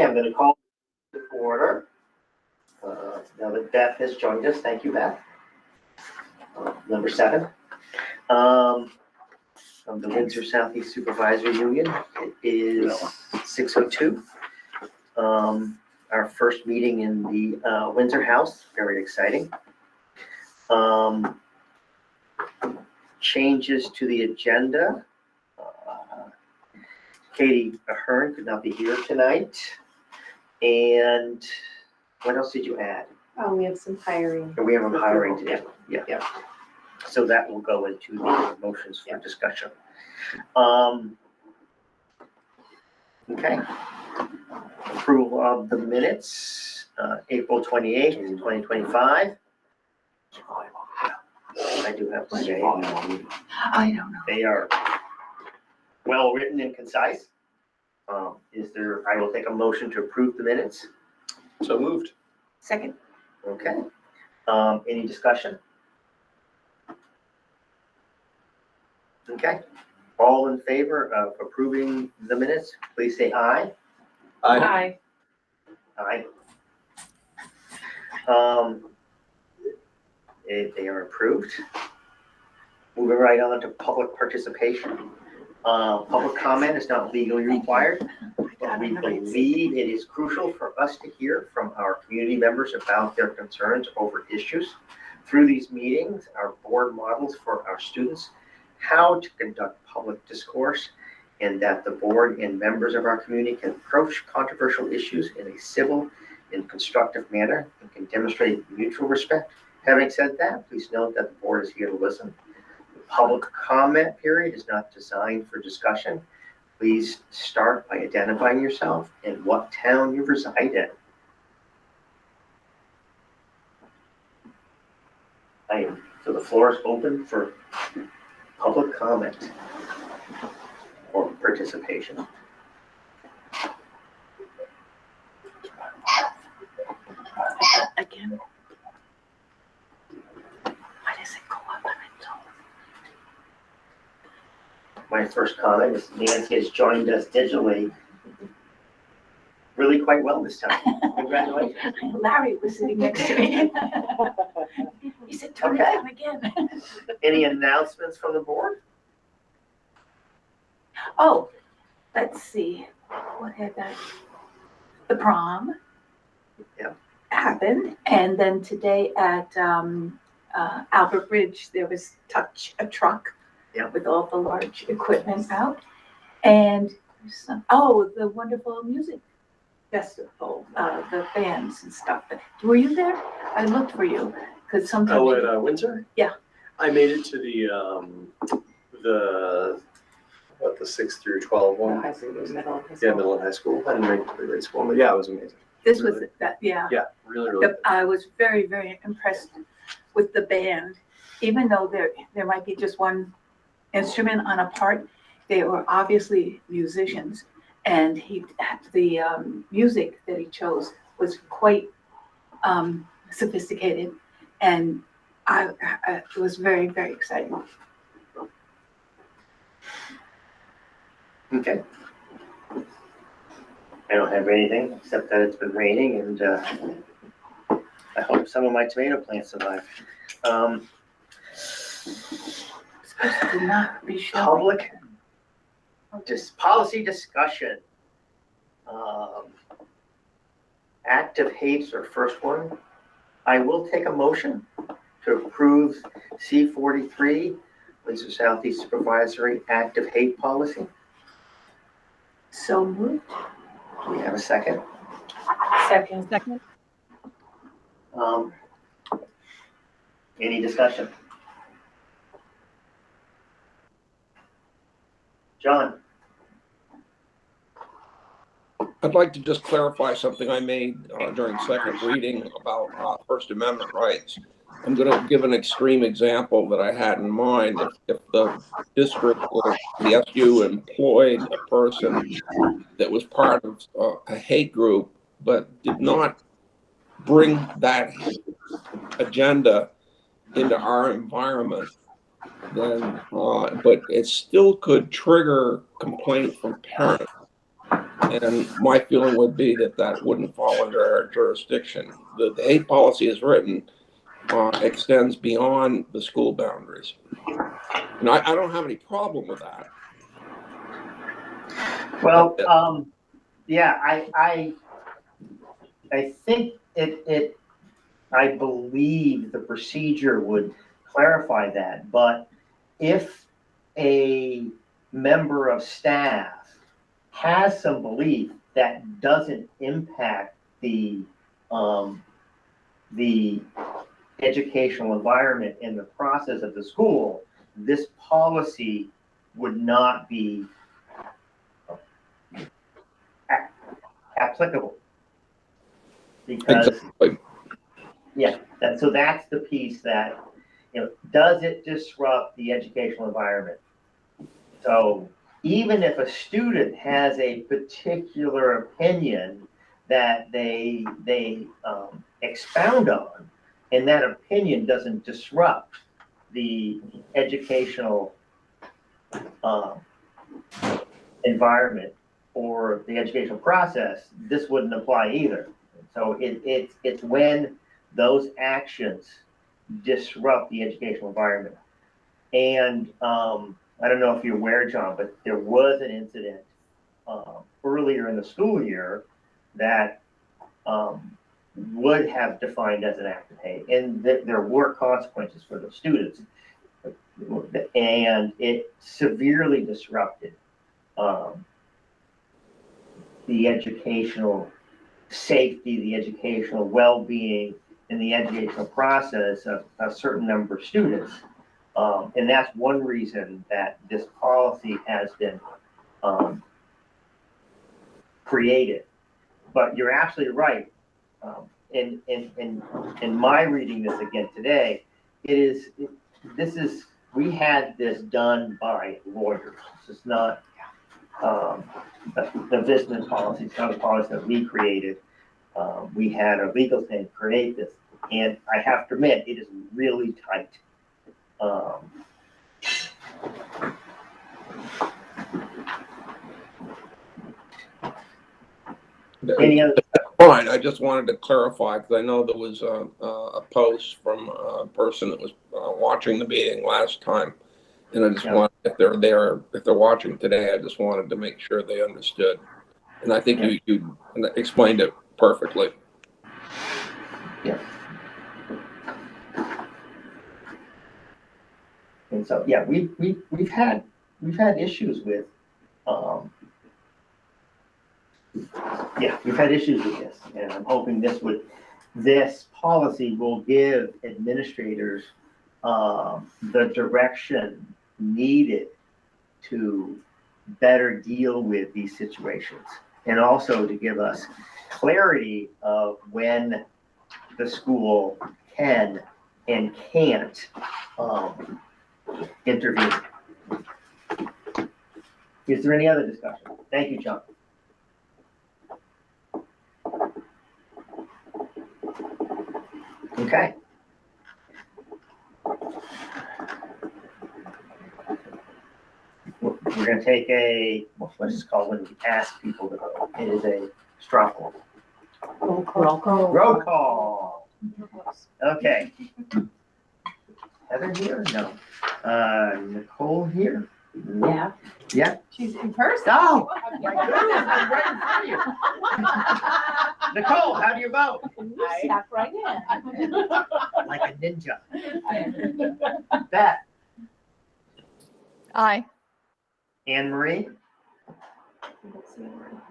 I'm going to call to order. Now that Beth has joined us, thank you, Beth. Number 7, from the Windsor Southeast Supervisory Union. It is 6:02. Our first meeting in the Windsor House, very exciting. Changes to the agenda. Katie Ahern could not be here tonight. And what else did you add? We have some hiring. We have a hiring today. Yeah. Yeah. So that will go into the motions for discussion. Okay. Approval of the minutes, April 28th, 2025. I do have to say, I don't know. they are well written and concise. I will take a motion to approve the minutes. So moved. Second. Okay. Any discussion? Okay. All in favor of approving the minutes, please say aye. Aye. Aye. They are approved. Moving right on to public participation. Public comment is not legally required, but we believe it is crucial for us to hear from our community members about their concerns over issues. Through these meetings, our board models for our students how to conduct public discourse, and that the board and members of our community can approach controversial issues in a civil and constructive manner and can demonstrate mutual respect. Having said that, please note that the board is here to listen. The public comment period is not designed for discussion. Please start by identifying yourself and what town you reside in. So the floor is open for public comment or participation. Again. Why does it go up on its own? My first comment is Nancy has joined us digitally really quite well this time. Congratulations. Larry was sitting next to me. He said, turn it down again. Any announcements from the board? Oh, let's see. What had that? The prom. Yeah. Happened. And then today at Albert Bridge, there was a truck. Yeah. With all the large equipment out. And the wonderful music festival, the bands and stuff. Were you there? I looked for you because sometimes. Oh, at Windsor? Yeah. I made it to the 6 through 12 one. High school, middle and high school. Yeah, middle and high school. I didn't make it to the grade school, but yeah, it was amazing. This was that, yeah. Yeah, really. I was very, very impressed with the band, even though there might be just one instrument on a part. They were obviously musicians, and the music that he chose was quite sophisticated, and it was very, very exciting. Okay. I don't have anything except that it's been raining, and I hope some of my tomato plants survive. Supposed to not be showing. Public policy discussion. Active hates are first one. I will take a motion to approve C43, Windsor Southeast Supervisory Active Hate Policy. So moved. Do we have a second? Second. Any discussion? John? I'd like to just clarify something I made during second reading about First Amendment rights. I'm going to give an extreme example that I had in mind. If the district or the SU employed a person that was part of a hate group, but did not bring that agenda into our environment, then, but it still could trigger complaint from parents. And my feeling would be that that wouldn't fall under our jurisdiction. The hate policy is written, extends beyond the school boundaries. And I don't have any problem with that. Well, yeah, I think I believe the procedure would clarify that, but if a member of staff has some belief that doesn't impact the educational environment in the process of the school, this policy would not be applicable. Because, Exactly. yeah, so that's the piece that, does it disrupt the educational environment? So even if a student has a particular opinion that they expound on, and that opinion doesn't disrupt the educational environment or the educational process, this wouldn't apply either. So it's when those actions disrupt the educational environment. And I don't know if you're aware, John, but there was an incident earlier in the school year that would have defined as an act of hate, and there were consequences for the students, and it severely disrupted the educational safety, the educational well-being, and the educational process of a certain number of students. And that's one reason that this policy has been created. But you're absolutely right. In my reading this again today, we had this done by lawyers. This is not the business policy. It's not a policy that we created. We had a legal team create this, and I have to admit, it is really tight. Any other? Fine. I just wanted to clarify because I know there was a post from a person that was watching the meeting last time, and I just wanted, if they're watching today, I just wanted to make sure they understood. And I think you explained it perfectly. Yeah. And so, yeah, we've had issues with, we've had issues with this, and I'm hoping this policy will give administrators the direction needed to better deal with these situations, and also to give us clarity of when the school can and can't intervene. Is there any other discussion? Thank you, John. Okay. We're going to take what is it called when you ask people to vote? It is a straw poll. Roll call. Roll call. Okay. Heather here? No. Nicole here? Yeah. Yeah. She's in person. Oh, my goodness, I'm right in front of you. Nicole, how do you vote? Step right in. Like a ninja. Beth? Aye. Anne Marie?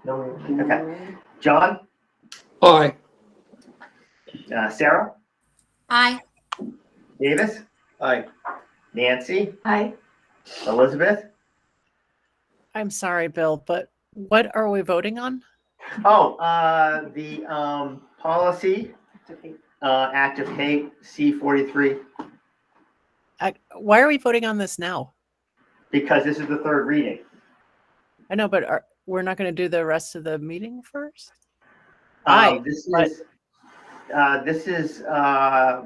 No. Okay. John? Aye. Sarah? Aye. Davis? Aye. Nancy? Aye. Elizabeth? I'm sorry, Bill, but what are we voting on? Oh, the policy, act of hate, C-43, Why are we voting on this now? because this is the third reading. I know, but we're not going to do the rest of the meeting first? Aye, This is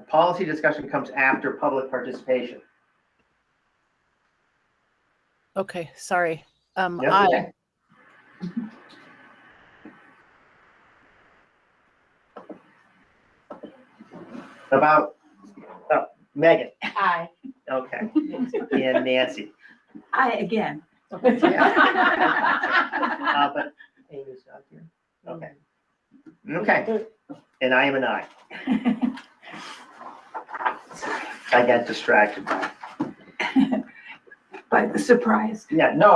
policy discussion comes after public participation. Okay, sorry. That's Aye. okay. About, Megan, Aye. okay, and Nancy. I again. But Amy's not here. Okay. Okay, and I am an aye. I got distracted. By the surprise. Yeah, no,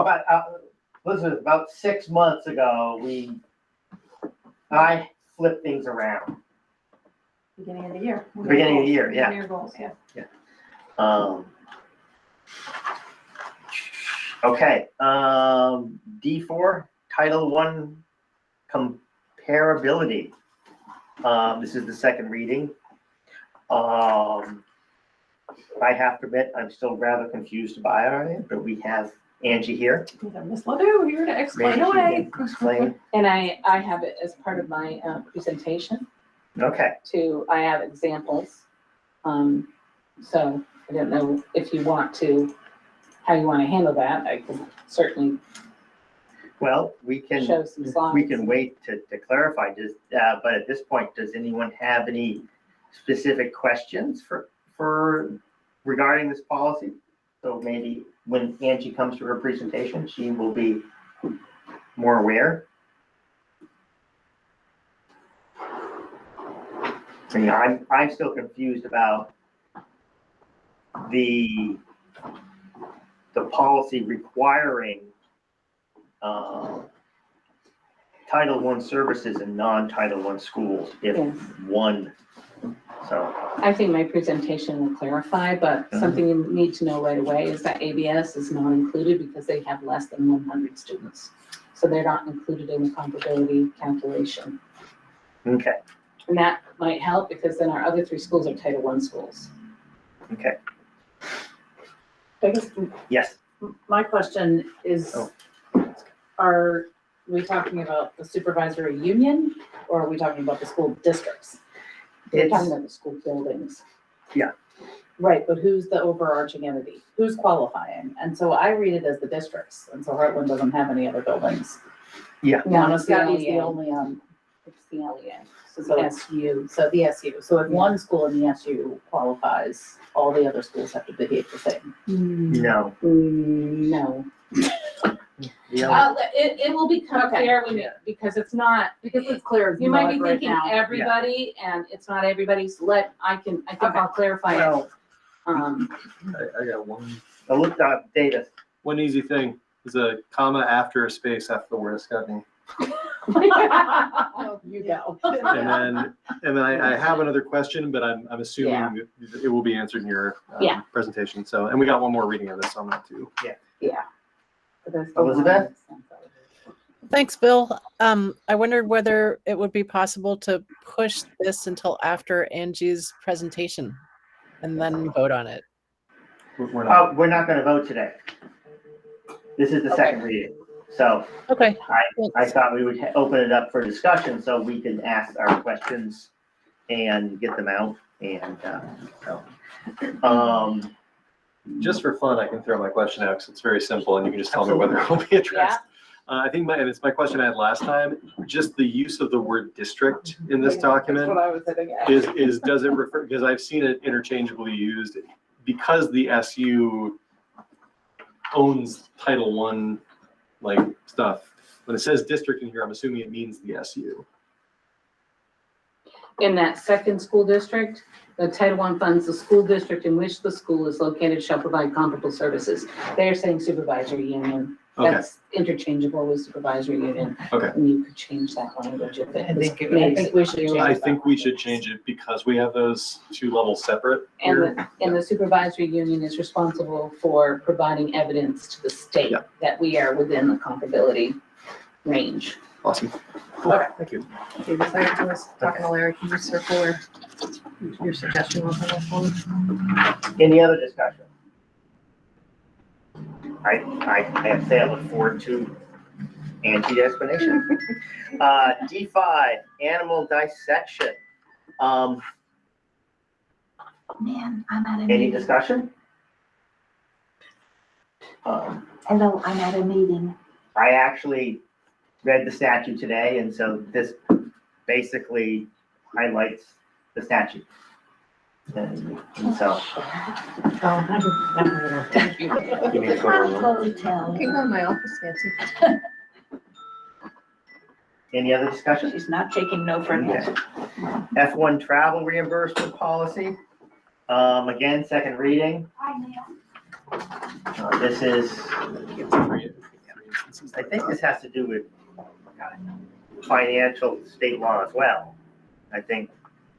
about 6 months ago, I flipped things around. Beginning of the year. Beginning of the year, yeah. Year goals, yeah. Okay, D4, Title I comparability. This is the second reading. I have to admit, I'm still rather confused by it, but we have Angie here. Miss Ledoux here to explain Maybe she away. can explain. And I have it as part of my presentation Okay, I have examples. So I don't know if you want to, how you want to handle that. I can certainly well, we can show some slides. wait to clarify, but at this point, does anyone have any specific questions for regarding this policy? So maybe when Angie comes to her presentation, she will be more aware. I mean, I'm still confused about the policy requiring Title I services in non-Title I schools if Yes. one, so. I think my presentation will clarify, but something you need to know right away is that ABS is not included because they have less than 100 students. So they're not included in the comparability calculation. Okay, And that might help because then our other 3 schools are Title I schools. okay, I guess yes. my question is, Oh. are we talking about the supervisory union or are we talking about the school districts? We're talking about the school buildings. Right, but who's the overarching entity? Who's qualifying? And so I read it as the districts, and so Heartland doesn't have any other buildings. Yeah. No, it's the Montesquieu's the LEA. only, It's the LEA. so So it's, SU. so the SU. So if one school in the SU qualifies, all the other schools have to behave the same. No. No. It will become Okay. clear when you, because it's not, Because it's clear as you might be mud right thinking now. everybody and it's not everybody's. I think I'll clarify it. Well, I got one. I looked up data. One easy thing is a comma after a space after the word Escutney. You go. And then I have another question, but I'm assuming it will be answered in your Yeah. presentation. So, and we got one more reading of this on that too. Elizabeth? Thanks, Bill. I wondered whether it would be possible to push this until after Angie's presentation and then vote on it. We're not. We're not gonna vote today. This is the second reading. So Okay. I thought we would open it up for discussion so we can ask our questions and get them out and, Just for fun, I can throw my question out because it's very simple and you can just tell me whether it will be addressed. I think it's my question I had last time, just the use of the word district in this document. That's what I was hitting at. Does it refer, because I've seen it interchangeably used, because the SU owns Title I, like, stuff. When it says district in here, I'm assuming it means the SU. In that second school district, the Title I funds, the school district in which the school is located shall provide comparable services. They're saying supervisory union. Okay. That's interchangeable with supervisory union. Okay. And you could change that language if it was. I think we should change I that think we should change it because we have those 2 levels separate here. And the supervisory union is responsible for providing evidence to the state Yeah. that we are within the comparability range. Awesome. Okay. Thank you. Okay, besides I was talking to Larry, can you circle where your suggestion was on this one? any other discussion? I have to say I look forward to Angie's explanation. D5, animal dissection. Man, I'm at a Any meeting. discussion? Hello, I'm at a meeting. I actually read the statute today, and so this basically highlights the statute. And so, Thank you. You need to go to a room. You can go to my office, Nancy. any other discussion? She's not taking no for an answer. F1 travel reimbursement policy. Again, second reading. This is, I think this has to do with financial state law as well. I think,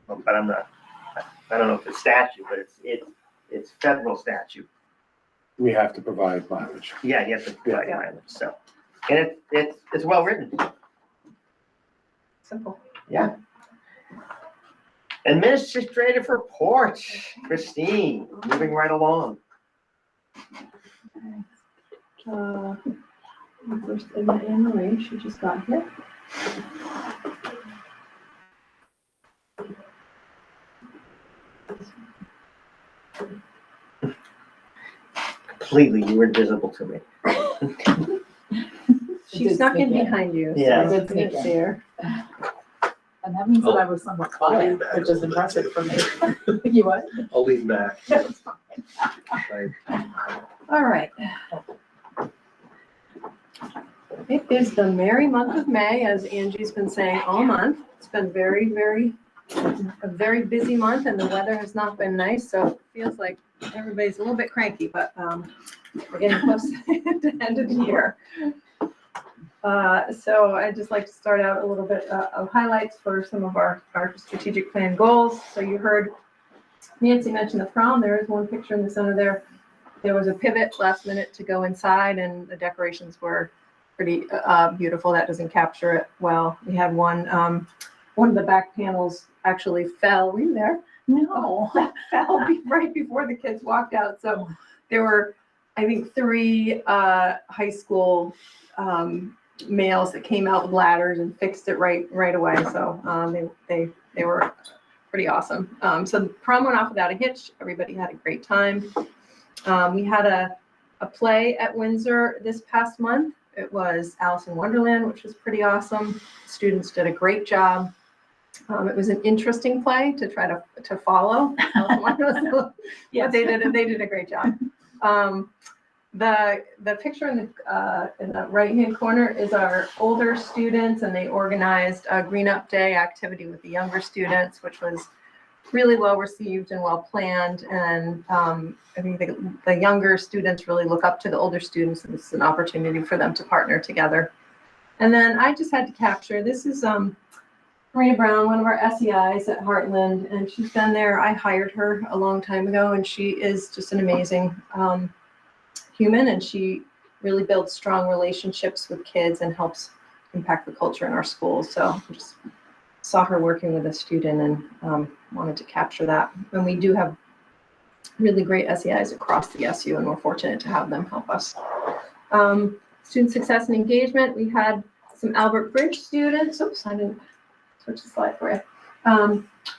but I don't know if it's statute, but it's federal statute. We have to provide mileage. Yeah, you have to provide mileage, so. And it's well written. Simple. Yeah. Administrative report, Christine, moving right along. First, Anne Marie, she just got here. Completely, you were invisible to me. She snuck in behind you. so Yeah. I couldn't see her. And that means that I was somewhat quiet, which is impressive for me. You what? I'll lean back. All right. It is the merry month of May, as Angie's been saying all month. It's been a very busy month, and the weather has not been nice, so it feels like everybody's a little bit cranky, but we're getting close to the end of the year. So I'd just like to start out a little bit of highlights for some of our strategic plan goals. So you heard Nancy mention the prom. There is one picture in the center there. There was a pivot last minute to go inside, and the decorations were pretty beautiful. That doesn't capture it well. We had one of the back panels actually fell. Were you there? No, fell right before the kids walked out. So there were, I think, 3 high school males that came out with ladders and fixed it right away. So they were pretty awesome. So the prom went off without a hitch. Everybody had a great time. We had a play at Windsor this past month. It was Alice in Wonderland, which was pretty awesome. Students did a great job. It was an interesting play to try to follow. But they did a great job. The picture in the right-hand corner is our older students, and they organized a Green Up Day activity with the younger students, which was really well received and well planned. And I think the younger students really look up to the older students, and it's an opportunity for them to partner together. And then I just had to capture, this is Marina Brown, one of our SEIs at Heartland, and she's been there. I hired her a long time ago, and she is just an amazing human, and she really builds strong relationships with kids and helps impact the culture in our schools. So I just saw her working with a student and wanted to capture that. And we do have really great SEIs across the SU, and we're fortunate to have them help us. Student success and engagement, we had some Albert Bridge students, oops, I didn't switch the slide for you,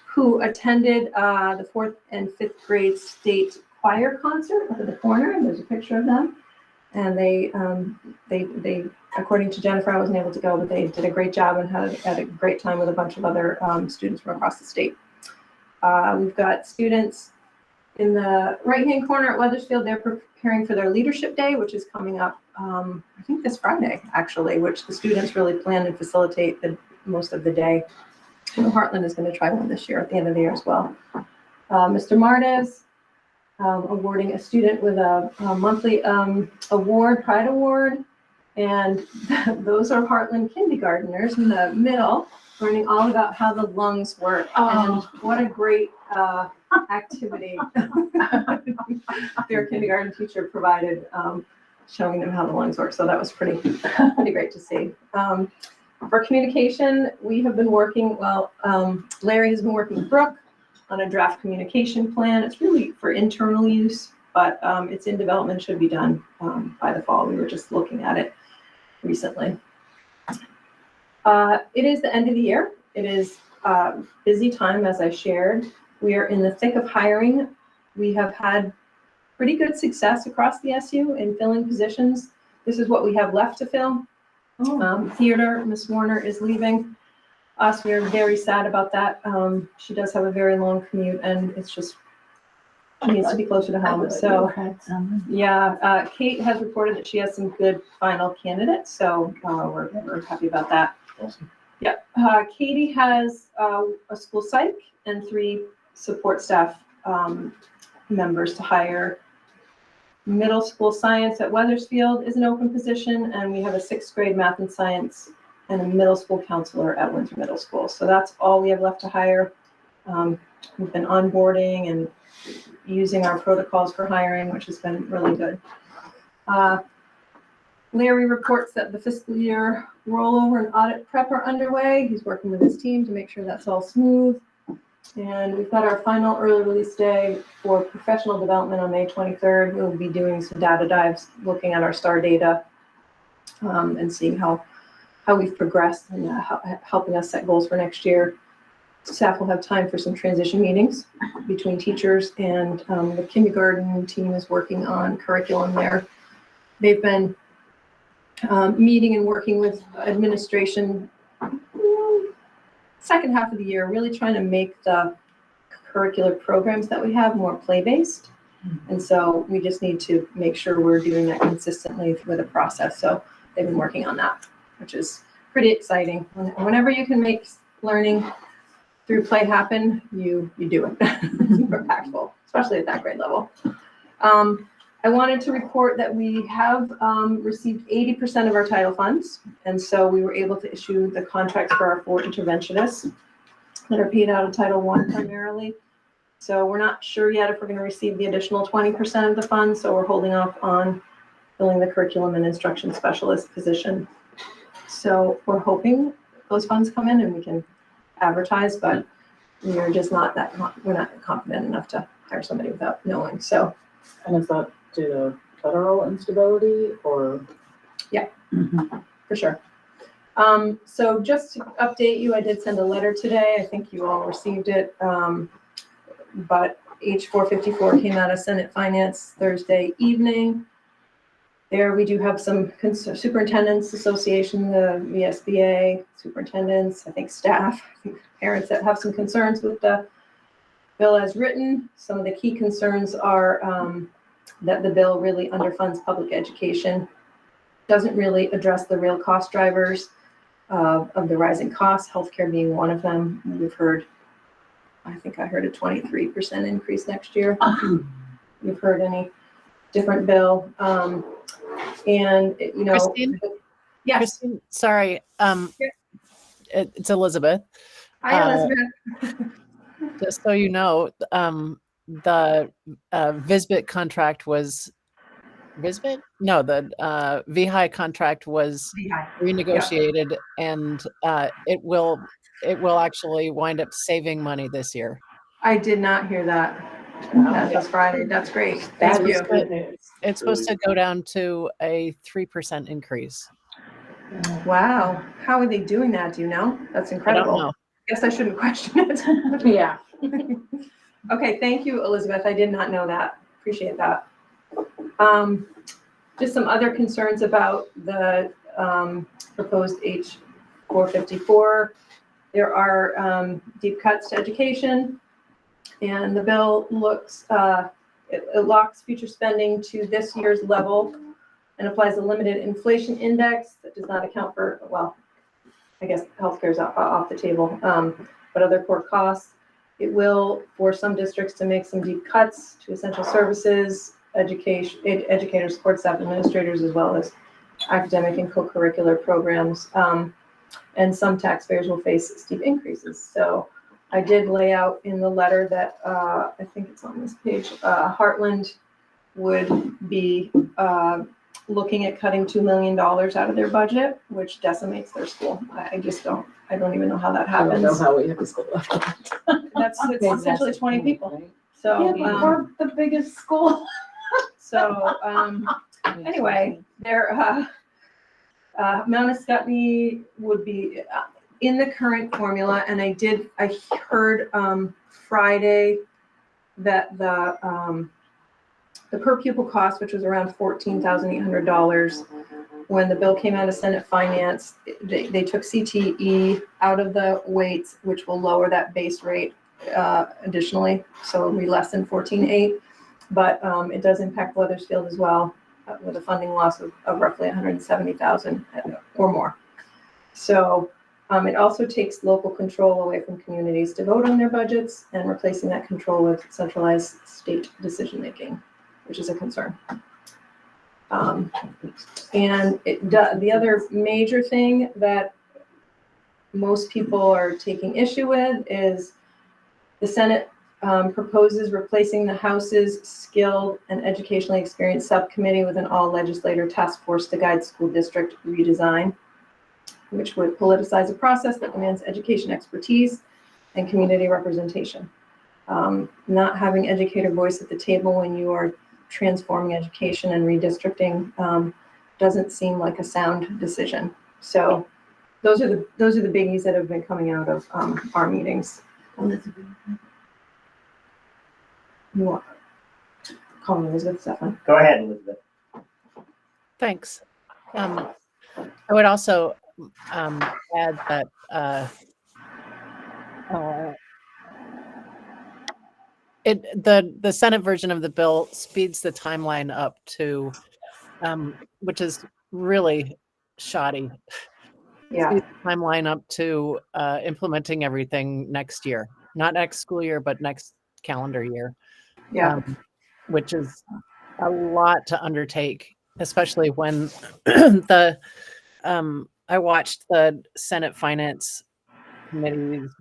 who attended the 4th and 5th grade state choir concert up at the corner, and there's a picture of them. And they according to Jennifer, I wasn't able to go, but they did a great job and had a great time with a bunch of other students from across the state. We've got students in the right-hand corner at Weathersfield. They're preparing for their Leadership Day, which is coming up, I think this Friday, actually, which the students really plan and facilitate most of the day. And Heartland is going to try one this year at the end of the year as well. Mr. Martes, awarding a student with a monthly award, Pride Award. And those are Heartland kindergartners in the middle, learning all about how the lungs work. And what a great activity their kindergarten teacher provided, showing them how the lungs work. So that was pretty great to see. For communication, we have been working, Larry has been working with Brooke on a draft communication plan. It's really for internal use, but it's in development, should be done by the fall. We were just looking at it recently. It is the end of the year. It is a busy time, as I shared. We are in the thick of hiring. We have had pretty good success across the SU in filling positions. This is what we have left to fill. Theater, Miss Warner is leaving us. We are very sad about that. She does have a very long commute, and it's just needs to be closer to home. So, yeah, Kate has reported that she has some good final candidates, so we're happy about that. Awesome. Yeah, Katie has a school psych and 3 support staff members to hire. Middle school science at Weathersfield is an open position, and we have a 6th grade math and science and a middle school counselor at Windsor Middle School. So that's all we have left to hire. We've been onboarding and using our protocols for hiring, which has been really good. Larry reports that the fiscal year rollover and audit prep are underway. He's working with his team to make sure that's all smooth. And we've got our final early release day for professional development on May 23rd. We'll be doing some data dives, looking at our STAR data and seeing how we've progressed and helping us set goals for next year. Staff will have time for some transition meetings between teachers, and the kindergarten team is working on curriculum there. They've been meeting and working with administration second half of the year, really trying to make the curricular programs that we have more play-based. And so we just need to make sure we're doing that consistently through the process. So they've been working on that, which is pretty exciting. Whenever you can make learning through play happen, you do it. It's super impactful, especially at that grade level. I wanted to report that we have received 80% of our title funds. And so we were able to issue the contracts for our 4 interventionists that are paid out of Title I primarily. So we're not sure yet if we're going to receive the additional 20% of the funds. So we're holding off on filling the curriculum and instruction specialist position. So we're hoping those funds come in and we can advertise, but we're just not we're not confident enough to hire somebody without knowing. So. And is that due to federal instability or? Yeah, for sure. So just to update you, I did send a letter today. I think you all received it. But H454 came out of Senate Finance Thursday evening. There we do have some superintendents association, the VSBA, superintendents, I think staff, I think parents that have some concerns with the bill as written. Some of the key concerns are that the bill really underfunds public education, doesn't really address the real cost drivers of the rising costs, healthcare being one of them. We've heard, I think I heard a 23% increase next year. You've heard any different bill? And, you know, Christine? yes. Christine, sorry, it's Elizabeth. Hi, Elizabeth. Just so you know, the VSBIT contract was VSBIT? No, the VHI contract was renegotiated, and it will actually wind up saving money this year. I did not hear that. That's Friday. That's great. Thank you. Good news. It's supposed to go down to a 3% increase. Wow. How are they doing that? Do you know? That's incredible. I don't know. Guess I shouldn't question it. Yeah. Okay, thank you, Elizabeth. I did not know that. Appreciate that. Just some other concerns about the proposed H454. There are deep cuts to education, and the bill looks, it locks future spending to this year's level and applies a limited inflation index that does not account for, well, I guess healthcare is off the table, but other core costs. It will force some districts to make some deep cuts to essential services, educators, support staff, administrators, as well as academic and co-curricular programs. And some taxpayers will face steep increases. So I did lay out in the letter that I think it's on this page, Heartland would be looking at cutting $2 million out of their budget, which decimates their school. I don't even know how that I don't happens. know how we have a school left. That's essentially 20 people. So, Yeah, we're the biggest school. so anyway, their Mount Escutney would be in the current formula, and I heard Friday that the per pupil cost, which was around $14,800, when the bill came out of Senate Finance, they took CTE out of the weights, which will lower that base rate additionally, so it'll be less than 14,800. but it does impact Weathersfield as well, with a funding loss of roughly 170,000 or more. So it also takes local control away from communities to vote on their budgets and replacing that control with centralized state decision-making, which is a concern. And the other major thing that most people are taking issue with is the Senate proposes replacing the House's Skilled and Educationally Experienced Subcommittee with an all-legislator task force to guide school district redesign, which would politicize a process that demands education expertise and community representation. Not having educator voice at the table when you are transforming education and redistricting doesn't seem like a sound decision. So those are the biggies that have been coming out of our meetings. You want call me Elizabeth Stefan. Go ahead, Elizabeth. Thanks. I would also add that the Senate version of the bill speeds the timeline up to, which is really shoddy. Yeah. Speeds the timeline up to implementing everything next year, not next school year, but next calendar year. Yeah. Which is a lot to undertake, especially when I watched the Senate Finance Committee's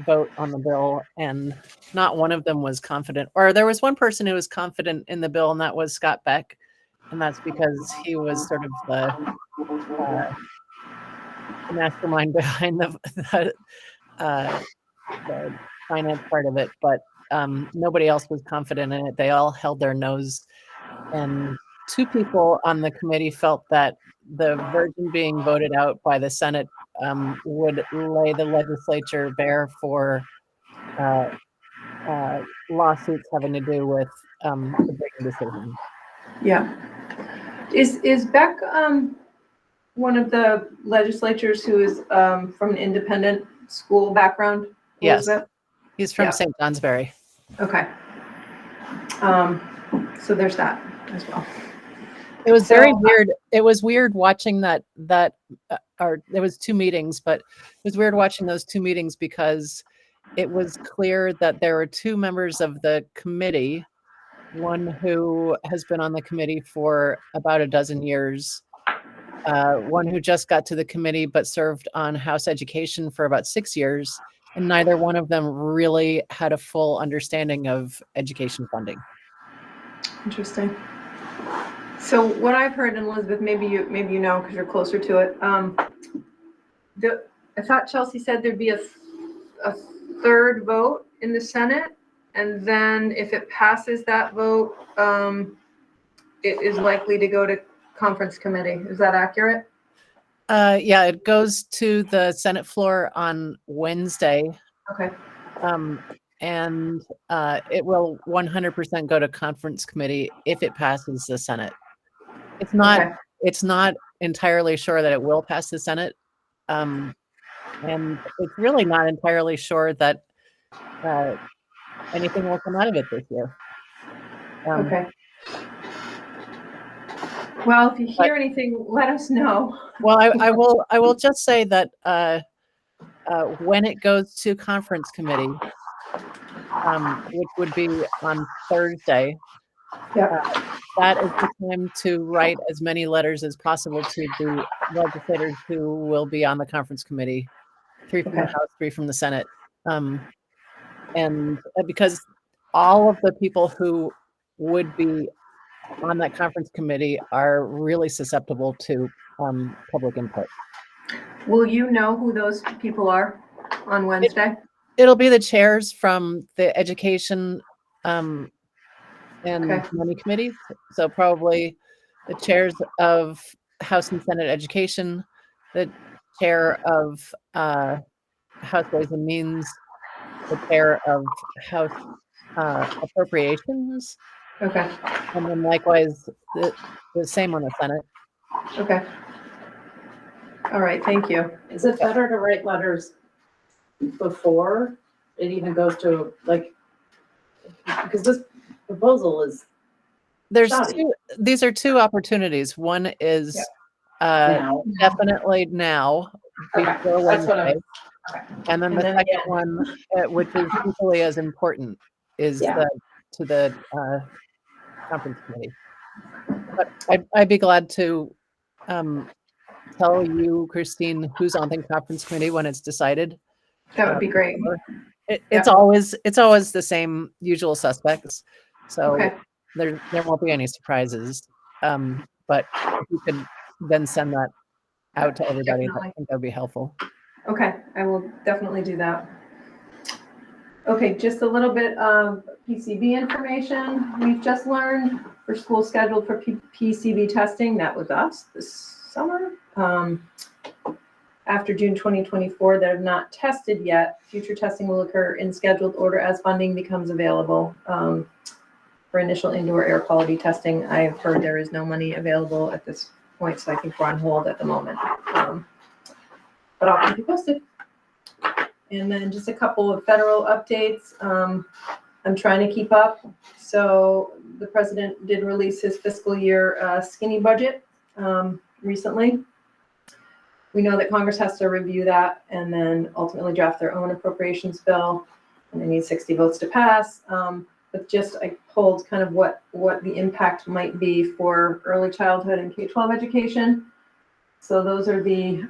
vote on the bill, and not one of them was confident, or there was one person who was confident in the bill, and that was Scott Beck, and that's because he was sort of the mastermind behind the finance part of it, but nobody else was confident in it. They all held their nose, and two people on the committee felt that the version being voted out by the Senate would lay the legislature bare for lawsuits having to do with the big decision. Yeah. Is Beck one of the legislators who is from an independent school background? Yes, Elizabeth? he's from Yeah. St. Johnsbury. Okay. So there's that as well. It was So- very weird. It was weird watching that or there was two meetings, but it was weird watching those two meetings because it was clear that there were two members of the committee, one who has been on the committee for about a dozen years, one who just got to the committee but served on House Education for about 6 years, and neither one of them really had a full understanding of education funding. Interesting. So what I've heard, and Elizabeth, maybe you know because you're closer to it. I thought Chelsea said there'd be a third vote in the Senate, and then if it passes that vote, it is likely to go to conference committee. Is that accurate? Yeah, it goes to the Senate floor on Wednesday. Okay. And it will 100% go to conference committee if it passes the Senate. It's not. Okay. It's not entirely sure that it will pass the Senate, and it's really not entirely sure that anything will come out of it this year. Okay. Well, if you hear anything, let us know. Well, I will just say that when it goes to conference committee, which would be on Thursday, that is the time to write as many letters as possible to the legislators who will be on the conference committee, 3 from the House, 3 from the Senate. And because all of the people who would be on that conference committee are really susceptible to public input. Will you know who those people are on Wednesday? It'll be the chairs from the education and money committees. So probably the chairs of House and Senate Education, the chair of House Ways and Means, the chair of House Appropriations. Okay. And then likewise, the same on the Senate. Okay. All right, thank you. Is it better to write letters before it even goes to, like, because this proposal is there's Shoddy. these are two opportunities. One is Now. definitely now Okay, before that's what Wednesday. okay. And then And the then second again. one, which is equally as important, is Yeah. the conference committee. But I'd be glad to tell you, Christine, who's on the conference committee when it's decided. That would be great. It's always the same usual suspects. So Okay. there won't be any surprises. But if you could then send that out to everybody, I Definitely. think that'd be helpful. Okay, I will definitely do that. Okay, just a little bit of PCB information. We've just learned for school scheduled for PCB testing, that was us this summer. After June 2024 that have not tested yet. Future testing will occur in scheduled order as funding becomes available. For initial indoor air quality testing, I've heard there is no money available at this point, so I think we're on hold at the moment. But I'll keep you posted. And then just a couple of federal updates. I'm trying to keep up. So the president did release his fiscal year skinny budget recently. We know that Congress has to review that and then ultimately draft their own appropriations bill. And they need 60 votes to pass. But just I pulled kind of what the impact might be for early childhood and K-12 education. So those are the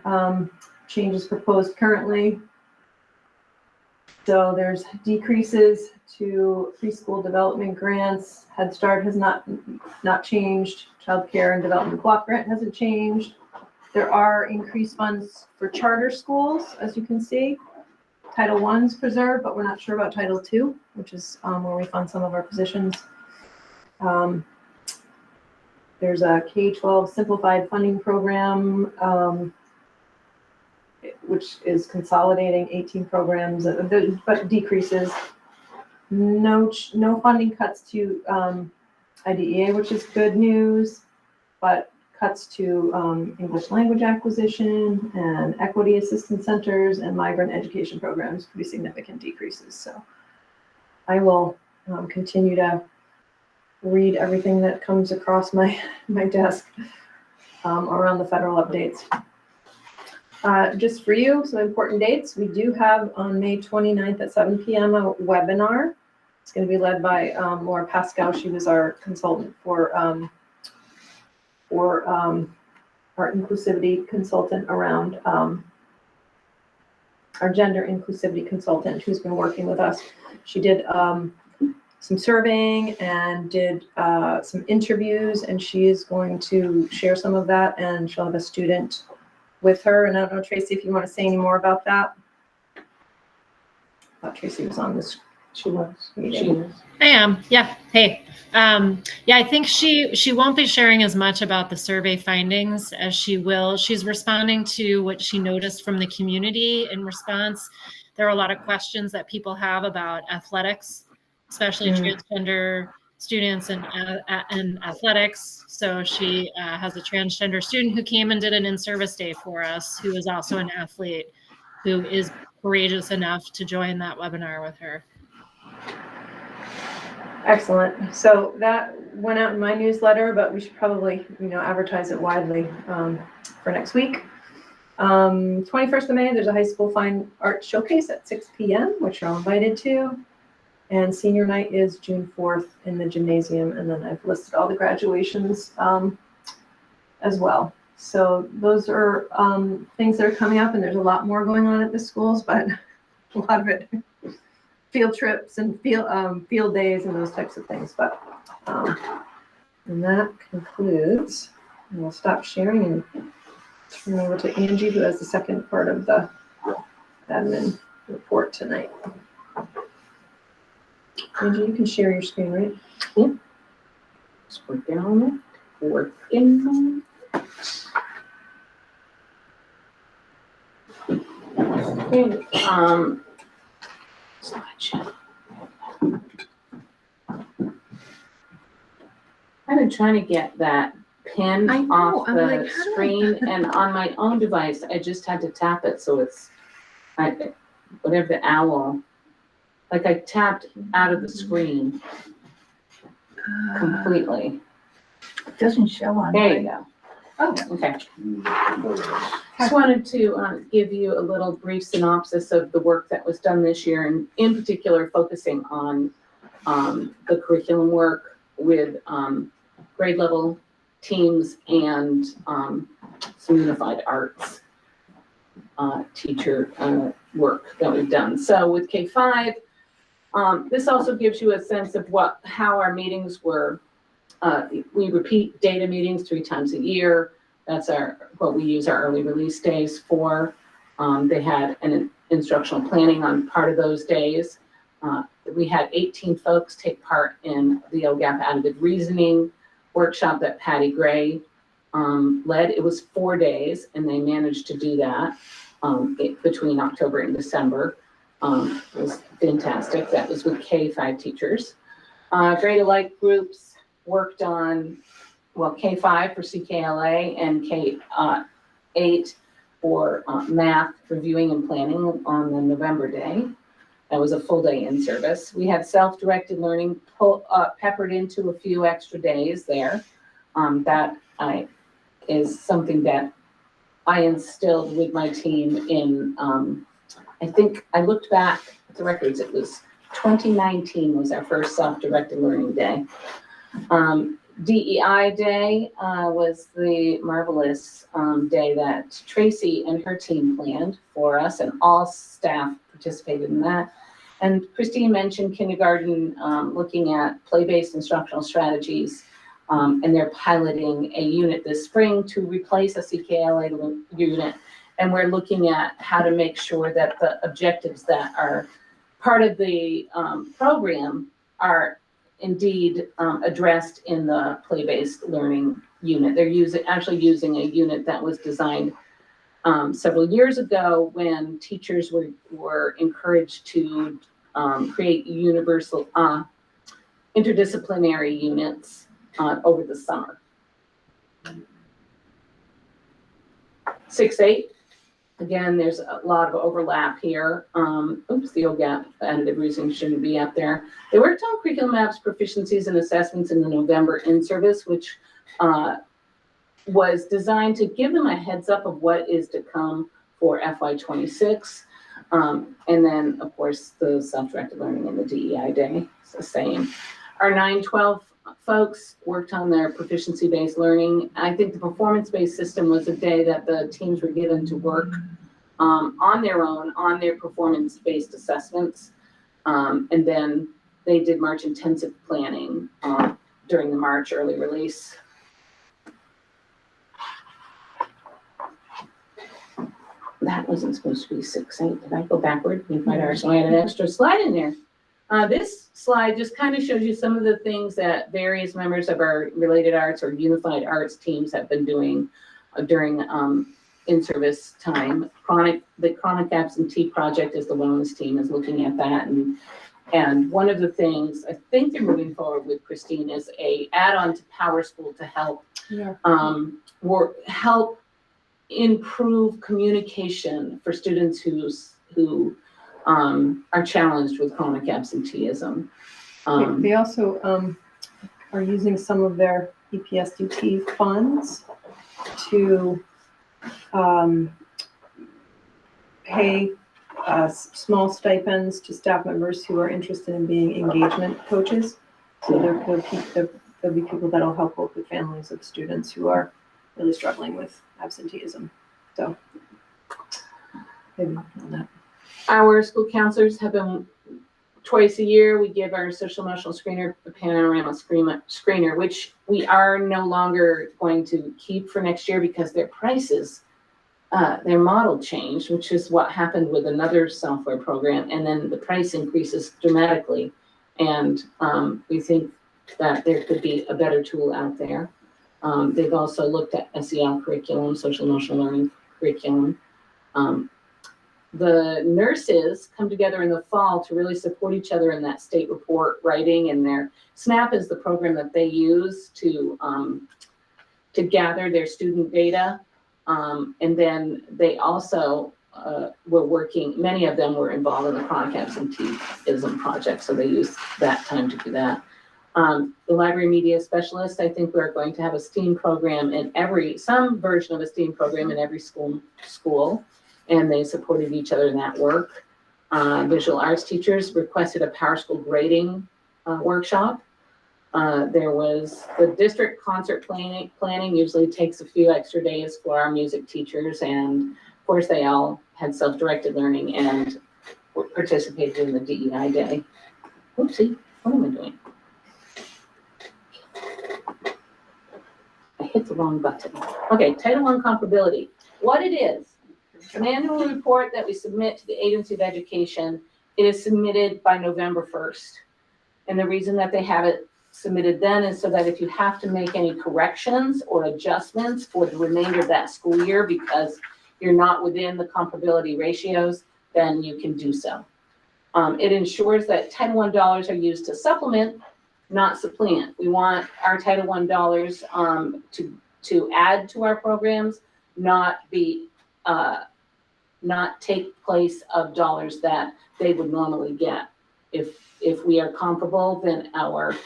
changes proposed currently. So there's decreases to preschool development grants. Head Start has not changed. Child Care and Development Block Grant hasn't changed. There are increased funds for charter schools, as you can see. Title I's preserved, but we're not sure about Title II, which is where we fund some of our positions. There's a K-12 simplified funding program, which is consolidating 18 programs, but decreases. No funding cuts to IDEA, which is good news, but cuts to English language acquisition and equity assistance centers and migrant education programs, pretty significant decreases. So I will continue to read everything that comes across my desk around the federal updates. Just for you, some important dates. We do have on May 29th at 7 p.m. a webinar. It's going to be led by Laura Pascal. She was our consultant for our inclusivity consultant around our gender inclusivity consultant who's been working with us. She did some surveying and did some interviews, and she is going to share some of that, and she'll have a student with her. And I don't know, Tracy, if you want to say any more about that. I thought Tracy was on this. She was. I am. Yeah. Hey. Yeah, I think she won't be sharing as much about the survey findings as she will. She's responding to what she noticed from the community in response. There are a lot of questions that people have about athletics, especially transgender students and athletics. So she has a transgender student who came and did an in-service day for us, who is also an athlete, who is courageous enough to join that webinar with her. Excellent. So that went out in my newsletter, but we should probably, advertise it widely for next week. 21st of May, there's a high school fine art showcase at 6 p.m., which you're all invited to. And senior night is June 4th in the gymnasium. And then I've listed all the graduations as well. So those are things that are coming up, and there's a lot more going on at the schools, but a lot of it field trips and field days and those types of things. But and that concludes, and we'll stop sharing and turn over to Angie, who has the second part of the admin report tonight. Angie, you can share your screen, right? Yeah. Just working on it. Working on it. Okay, slideshow. I've been trying to get that pin I know, off I'm the like, how do I- screen, and on my own device, I just had to tap it, so it's, whatever the owl, like I tapped out of the screen completely. It doesn't show on. There you mine. go. Oh, Okay. Just wanted to give you a little brief synopsis of the work that was done this year, and in particular focusing on the curriculum work with grade level teams and some unified arts teacher work that we've done. So with K-5, this also gives you a sense of how our meetings were. We repeat data meetings 3 times a year. That's what we use our early release days for. They had an instructional planning on part of those days. We had 18 folks take part in the LGAP additive reasoning workshop that Patty Gray led. It was 4 days, and they managed to do that between October and December. It was fantastic. That was with K-5 teachers. Grade alike groups worked on, K-5 for CKLA and K-8 for math reviewing and planning on the November day. That was a full day in service. We had self-directed learning peppered into a few extra days there. That is something that I instilled with my team in, I think I looked back at the records, it was 2019 was our first self-directed learning day. DEI day was the marvelous day that Tracy and her team planned for us, and all staff participated in that. And Christine mentioned kindergarten looking at play-based instructional strategies, and they're piloting a unit this spring to replace a CKLA unit. And we're looking at how to make sure that the objectives that are part of the program are indeed addressed in the play-based learning unit. They're actually using a unit that was designed several years ago when teachers were encouraged to create universal interdisciplinary units over the summer. 6-8, again, there's a lot of overlap here. Oops, the OGAP additive reasoning shouldn't be up there. They worked on curriculum maps, proficiencies, and assessments in the November in-service, which was designed to give them a heads up of what is to come for FY26. And then, of course, the self-directed learning and the DEI day, it's the same. Our 9-12 folks worked on their proficiency-based learning. I think the performance-based system was a day that the teams were given to work on their own, on their performance-based assessments. And then they did March intensive planning during the March early release. That wasn't supposed to be 6-8. Did I go backward? So I had an extra slide in there. This slide just kind of shows you some of the things that various members of our related arts or unified arts teams have been doing during in-service time. The chronic absentee project is the wellness team is looking at that. And one of the things I think they're moving forward with, Christine, is a add-on to Power School to help help improve communication for students who are challenged with chronic absenteeism. They also are using some of their EPSDT funds to pay small stipends to staff members who are interested in being engagement coaches. So there'll be people that'll help work with families of students who are really struggling with absenteeism. So maybe on that. Our school counselors have been twice a year. We give our social emotional screener a panorama screener, which we are no longer going to keep for next year because their prices, their model changed, which is what happened with another software program. And then the price increases dramatically. And we think that there could be a better tool out there. They've also looked at SEL curriculum, social emotional learning curriculum. The nurses come together in the fall to really support each other in that state report writing, and their SNAP is the program that they use to gather their student data. And then they also were working, many of them were involved in the chronic absenteeism project, so they used that time to do that. The library media specialist, I think we're going to have a STEAM program in some version of a STEAM program in every school, and they supported each other in that work. Visual arts teachers requested a PowerSchool grading workshop. There was the district concert planning usually takes a few extra days for our music teachers, and of course they all had self-directed learning and participated in the DEI day. Oopsie, what am I doing? I hit the wrong button. Okay, Title I comparability. What it is, it's an annual report that we submit to the Agency of Education. It is submitted by November 1st. And the reason that they have it submitted then is so that if you have to make any corrections or adjustments for the remainder of that school year because you're not within the comparability ratios, then you can do so. It ensures that Title I dollars are used to supplement, not supplant. We want our Title I dollars to add to our programs, not take place of dollars that they would normally get. If we are comparable, then our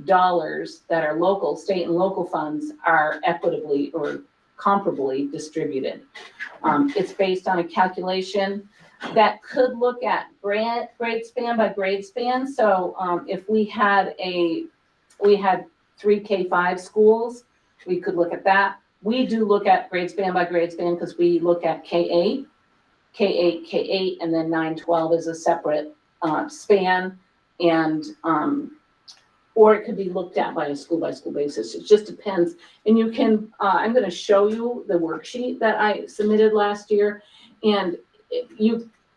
dollars that are local, state and local funds are equitably or comparably distributed. It's based on a calculation that could look at grade span by grade span. So if we had 3 K-5 schools, we could look at that. We do look at grade span by grade span because we look at K-8, and then 9-12 is a separate span, and or it could be looked at by school basis. It just depends. And you can, I'm going to show you the worksheet that I submitted last year, and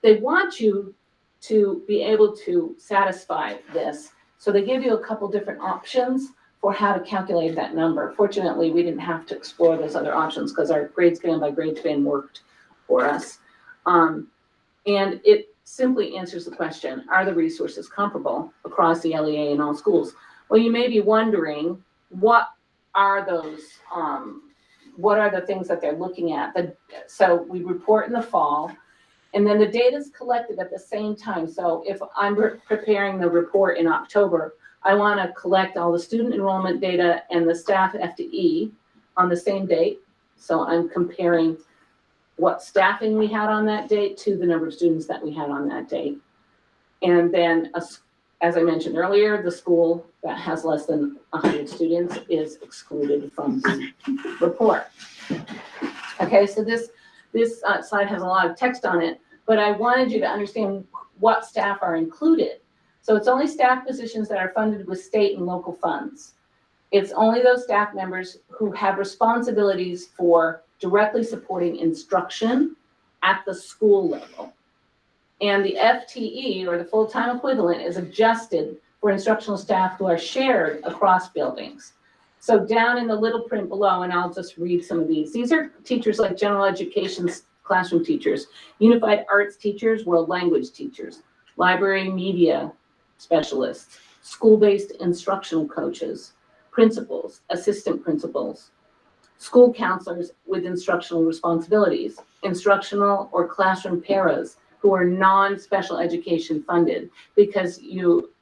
they want you to be able to satisfy this. So they give you a couple different options for how to calculate that number. Fortunately, we didn't have to explore those other options because our grade span by grade span worked for us. And it simply answers the question, are the resources comparable across the LEA in all schools? Well, you may be wondering, what are those, what are the things that they're looking at? So we report in the fall, and then the data is collected at the same time. So if I'm preparing the report in October, I want to collect all the student enrollment data and the staff FTE on the same date. So I'm comparing what staffing we had on that date to the number of students that we had on that date. And then, as I mentioned earlier, the school that has less than 100 students is excluded from the report. Okay, so this slide has a lot of text on it, but I wanted you to understand what staff are included. So it's only staff positions that are funded with state and local funds. It's only those staff members who have responsibilities for directly supporting instruction at the school level. And the FTE, or the full-time equivalent, is adjusted for instructional staff who are shared across buildings. So down in the little print below, and I'll just read some of these. These are teachers like general education classroom teachers, unified arts teachers, world language teachers, library media specialists, school-based instructional coaches, principals, assistant principals, school counselors with instructional responsibilities, instructional or classroom paras who are non-special education funded, because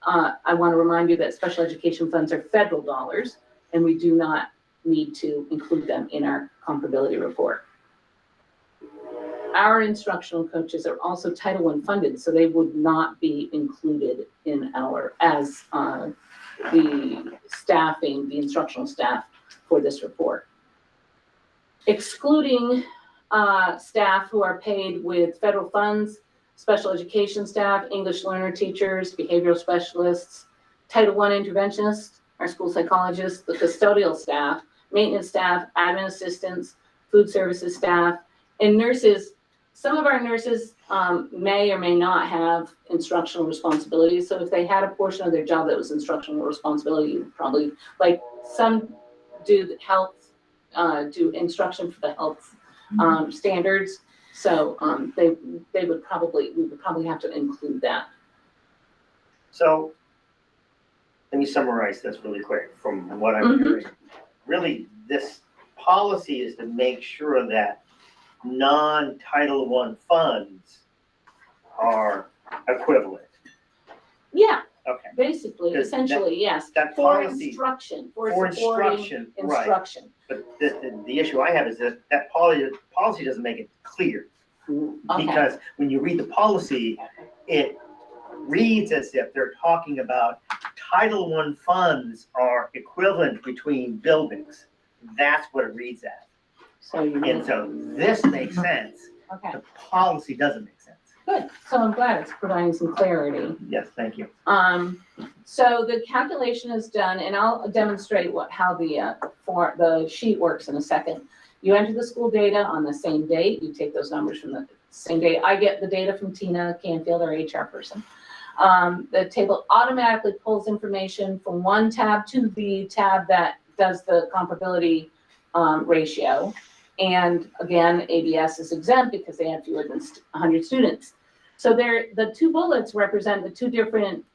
I want to remind you that special education funds are federal dollars, and we do not need to include them in our comparability report. Our instructional coaches are also Title I funded, so they would not be included in as the staffing, the instructional staff for this report. Excluding staff who are paid with federal funds, special education staff, English learner teachers, behavioral specialists, Title I interventionists, our school psychologists, the custodial staff, maintenance staff, admin assistants, food services staff, and nurses. Some of our nurses may or may not have instructional responsibilities. So if they had a portion of their job that was instructional responsibility, probably, like some do health, do instruction for the health standards. So we would probably have to include that. So let me summarize this really quick from what I'm hearing. Really, this policy is to make sure that non-Title I funds are equivalent. Yeah. Okay. basically, Because essentially, yes, that for policy- instruction, for For supporting instruction, right. instruction. But the issue I have is that policy doesn't make it clear. Okay, Because when you read the policy, it reads as if they're talking about Title I funds are equivalent between buildings. That's what it reads as. so you, And so this makes sense. okay, The policy doesn't make sense. good. So I'm glad it's providing some clarity. Yes, thank you. So the calculation is done, and I'll demonstrate how for the sheet works in a second. You enter the school data on the same date. You take those numbers from the same date. I get the data from Tina Canfield, our HR person. The table automatically pulls information from one tab to the tab that does the comparability ratio. And again, ABS is exempt because they have fewer than 100 students. So the two bullets represent the two different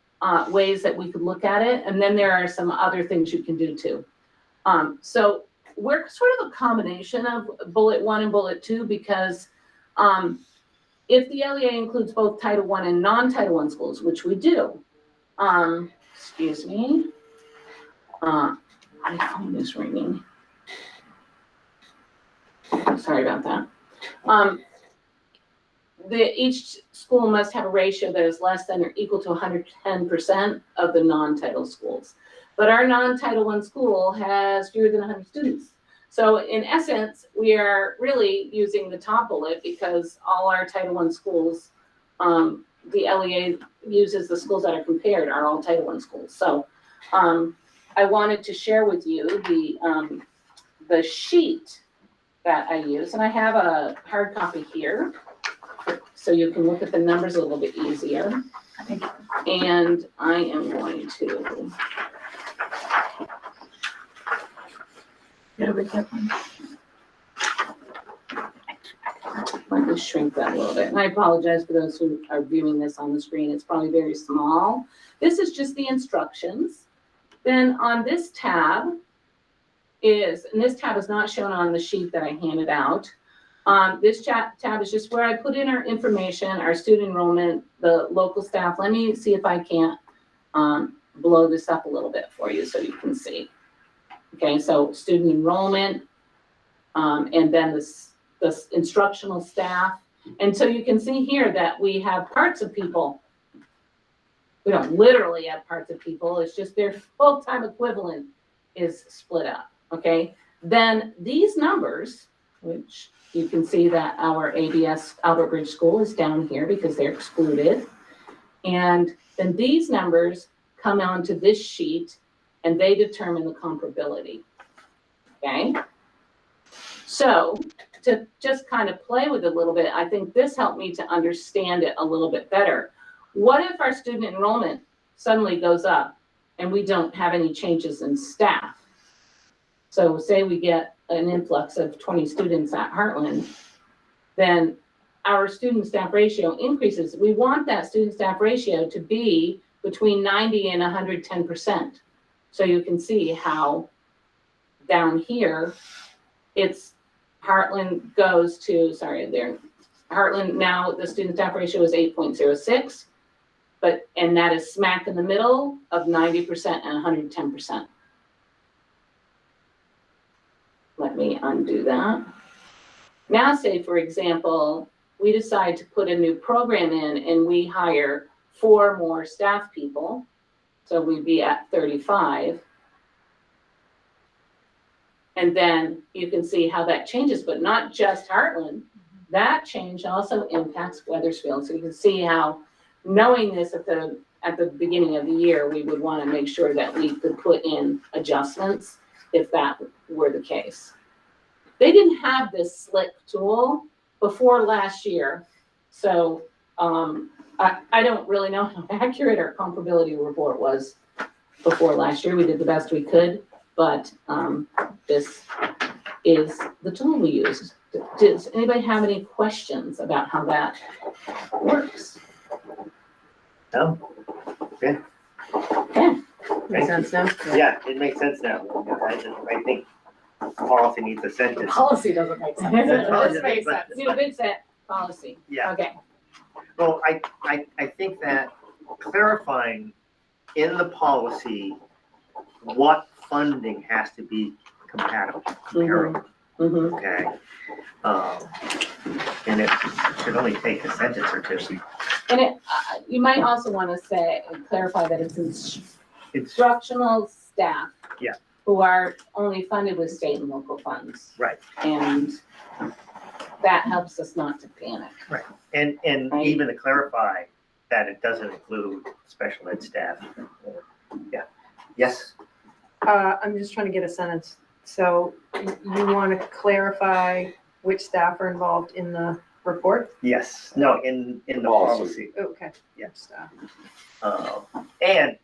ways that we could look at it. And then there are some other things you can do too. So we're sort of a combination of bullet 1 and bullet 2 because if the LEA includes both Title I and non-Title I schools, which we do, excuse me, my phone is ringing. Sorry about that. Each school must have a ratio that is less than or equal to 110% of the non-title schools. But our non-Title I school has fewer than 100 students. So in essence, we are really using the top bullet because all our Title I schools, the LEA uses the schools that are compared are all Title I schools. So I wanted to share with you the sheet that I use, and I have a hard copy here, so you can look at the numbers a little bit easier. And I am going to. Let me shrink that a little bit. And I apologize for those who are viewing this on the screen. It's probably very small. This is just the instructions. Then on this tab and this tab is not shown on the sheet that I handed out. This tab is just where I put in our information, our student enrollment, the local staff. Let me see if I can't blow this up a little bit for you so you can see. Okay, so student enrollment, and then the instructional staff. And so you can see here that we have parts of people. We don't literally have parts of people, it's just their full-time equivalent is split up, okay? Then these numbers, which you can see that our ABS Albert Bridge School is down here because they're excluded. And then these numbers come onto this sheet and they determine the comparability, okay? So to just kind of play with it a little bit, I think this helped me to understand it a little bit better. What if our student enrollment suddenly goes up and we don't have any changes in staff? So say we get an influx of 20 students at Heartland, then our student staff ratio increases. We want that student staff ratio to be between 90 and 110%. So you can see how down here, it's Heartland goes to, Heartland now the student staff ratio is 8.06, and that is smack in the middle of 90% and 110%. Let me undo that. Now say, for example, we decide to put a new program in and we hire 4 more staff people. So we'd be at 35. And then you can see how that changes, but not just Heartland. That change also impacts Wethersfield. So you can see how knowing this at the beginning of the year, we would want to make sure that we could put in adjustments if that were the case. They didn't have this slick tool before last year. So I don't really know how accurate our comparability report was before last year. We did the best we could, but this is the tool we use. Does anybody have any questions about how that works? No? Okay. Okay. Makes sense now. Yeah, it makes sense now. I think policy needs a sentence. Policy doesn't make sense. Policy This makes doesn't, sense. Need a big set policy. Yeah. Okay. Well, I think that clarifying in the policy what funding has to be comparable, Mhm. okay? And it should only take a sentence or two. And it, you might also want to say, clarify that it's It's, instructional staff. Yeah. Who are only funded with state and local funds. Right. And that helps us not to panic. and Right. even to clarify that it doesn't include special ed staff. Yeah, yes, I'm just trying to get a sentence. So you want to clarify which staff are involved in the report? yes, no, in the policy, Okay. Yeah. Staff. and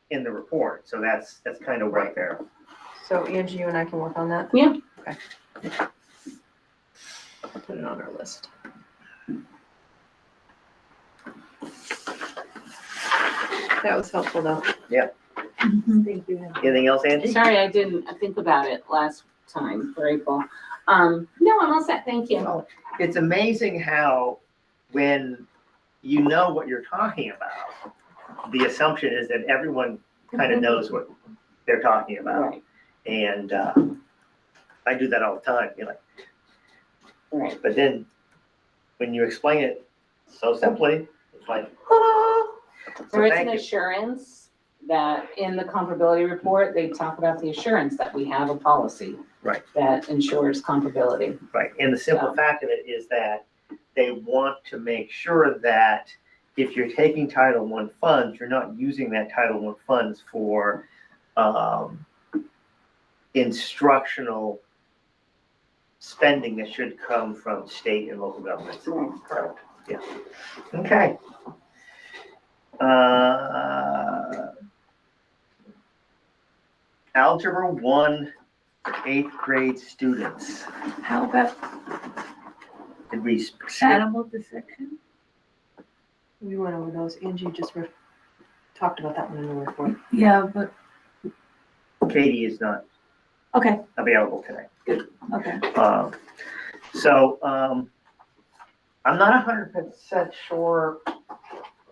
in the report, so that's kind of right there. So Angie, you and I can work on that? Yeah. Okay. I'll put it on our list. That was helpful though. Yeah. Thank you. Anything else, Angie? Sorry, I didn't think about it last time for April. No, I'm all set, thank you. It's amazing how when you know what you're talking about, the assumption is that everyone kind of knows what they're talking about. Right, And I do that all the time, you know, right. but then when you explain it so simply, it's like, ah. So There is an thank you. assurance that in the comparability report, they talk about the assurance that we have a policy. Right. That ensures comparability. Right, and the simple Yeah. fact of it is that they want to make sure that if you're taking Title I funds, you're not using that Title I funds for instructional spending that should come from state and local governments. Right. Yeah. Okay. Algebra 1 for 8th grade students. How about Did we animal dissection? We went over those. Angie just talked about that one in the report. Yeah, but, Katie is not okay, available today. okay. I'm not 100% sure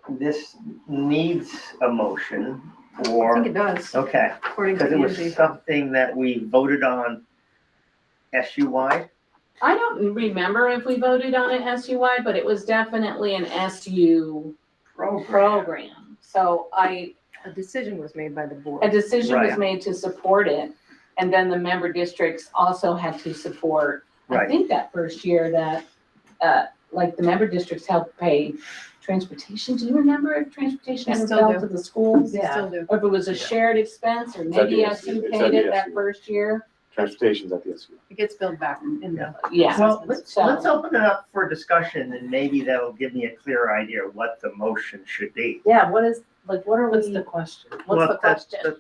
this needs a motion I think or, it does, okay, according to because it was Angie. something that we voted on SU-wide. I don't remember if we voted on it SU-wide, but it was definitely an SU program. So A decision was made by the board. a decision was Right. made to support it. And then the member districts also had to support, I Right. think that first year that, like the member districts helped pay transportation. Do you remember if transportation They ever still fell do. to the schools? They still do. Or if it was a shared expense, or maybe It's at SU the paid it SU. that first year? Transportation's at the SU. It gets billed back in the. Yeah. Well, let's So- open it up for discussion and maybe that'll give me a clearer idea of what the motion should be. Yeah, what is, like, what are What's we, the question? what's the Well, question?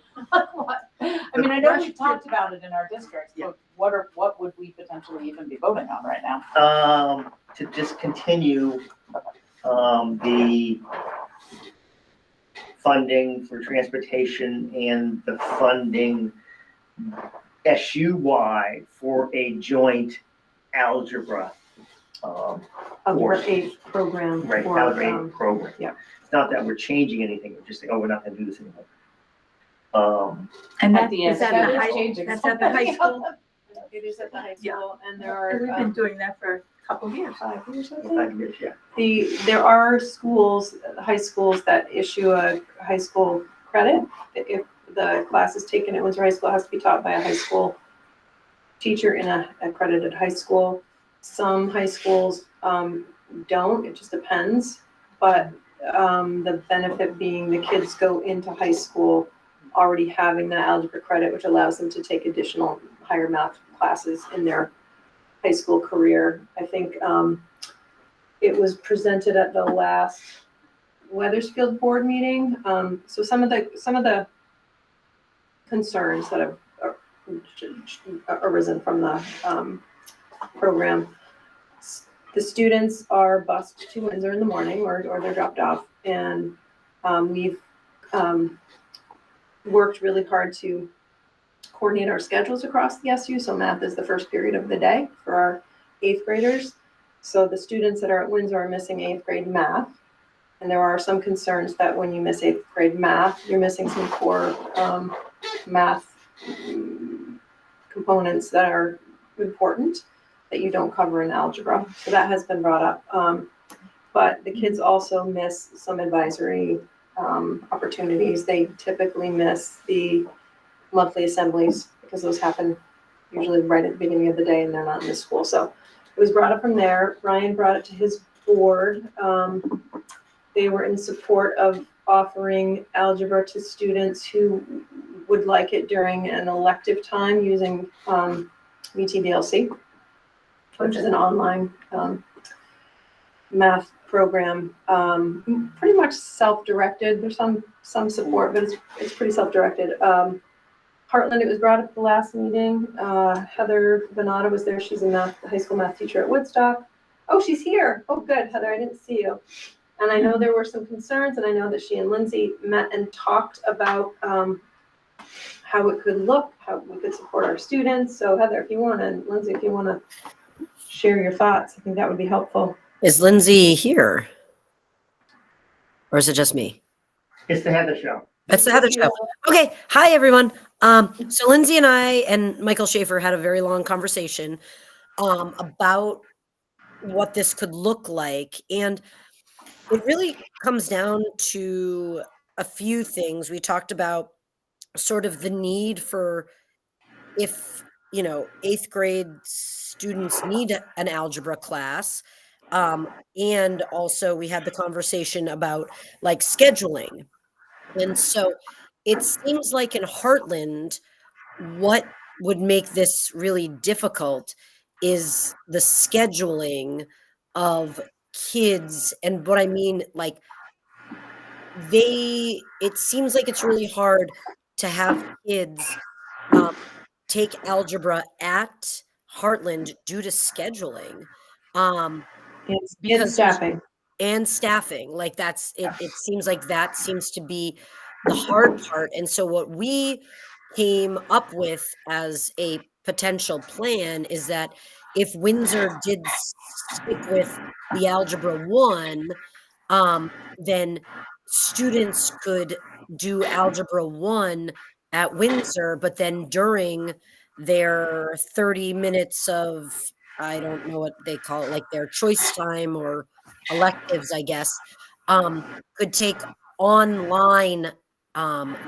What? I mean, I know we've question- talked about it in our districts, Yeah. but what would we potentially even be voting on right now? To just continue, the funding for transportation and the funding SU-wide for a joint algebra, Algebra 8 program. right, for, algebra program. yeah. It's not that we're changing anything, we're just saying, oh, we're not gonna do this anymore. And At that, the is that end, the it's high, changing that's at the high school? It is at the high Yeah. school, and there And we've are, been doing that for a couple of years. 5 years, I think. 5 years, yeah. There are schools, high schools that issue a high school credit. If the class is taken at Windsor High School, it has to be taught by a high school teacher in a accredited high school. Some high schools don't, it just depends. But the benefit being the kids go into high school already having that algebra credit, which allows them to take additional higher math classes in their high school career. I think it was presented at the last Weathersfield board meeting. So some of the concerns that have arisen from the program. The students are bused to Windsor in the morning or they're dropped off. And we've worked really hard to coordinate our schedules across the SU. So math is the first period of the day for our 8th graders. So the students that are at Windsor are missing 8th grade math. And there are some concerns that when you miss 8th grade math, you're missing some core math components that are important that you don't cover in algebra. So that has been brought up. But the kids also miss some advisory opportunities. They typically miss the monthly assemblies because those happen usually right at the beginning of the day and they're not in the school. So it was brought up from there. Ryan brought it to his board. They were in support of offering algebra to students who would like it during an elective time using VTBLC, which is an online math program, pretty much self-directed. There's some support, but it's pretty self-directed. Heartland, it was brought up at the last meeting. Heather Venata was there. She's a high school math teacher at Woodstock. Oh, she's here. Oh, good, Heather, I didn't see you. And I know there were some concerns, and I know that she and Lindsay met and talked about how it could look, how we could support our students. So Heather, if you want, and Lindsay, if you want to share your thoughts, I think that would be helpful. Is Lindsay here? Or is it just me? It's the Heather Show. It's the Heather Show. Okay. Hi, everyone. So Lindsay and I and Michael Schaefer had a very long conversation about what this could look like. And it really comes down to a few things. We talked about sort of the need for if, 8th grade students need an algebra class. And also we had the conversation about like scheduling. And so it seems like in Heartland, what would make this really difficult is the scheduling of kids. And what I mean, like it seems like it's really hard to have kids take algebra at Heartland due to scheduling. Because staffing, like it seems like that seems to be the hard part. And so what we came up with as a potential plan is that if Windsor did stick with the Algebra 1, then students could do Algebra 1 at Windsor, but then during their 30 minutes of, I don't know what they call it, like their choice time or electives, I guess, could take online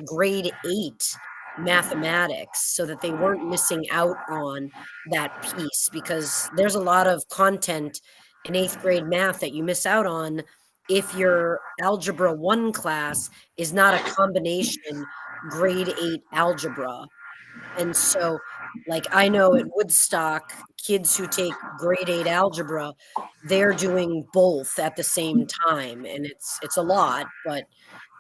grade 8 mathematics so that they weren't missing out on that piece, because there's a lot of content in 8th grade math that you miss out on if your Algebra 1 class is not a combination grade 8 algebra. And so, like, I know at Woodstock, kids who take grade 8 algebra, they're doing both at the same time. And it's a lot, but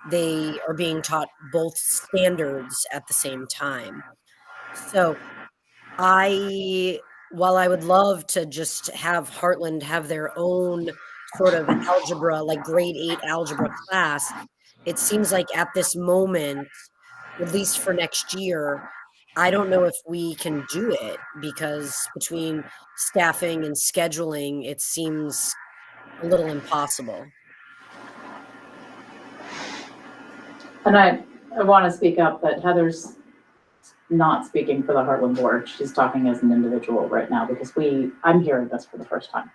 they are being taught both standards at the same time. So while I would love to just have Heartland have their own sort of algebra, like grade 8 algebra class, it seems like at this moment, at least for next year, I don't know if we can do it, because between staffing and scheduling, it seems a little impossible. And I want to speak up that Heather's not speaking for the Heartland board. She's talking as an individual right now because I'm hearing this for the first time.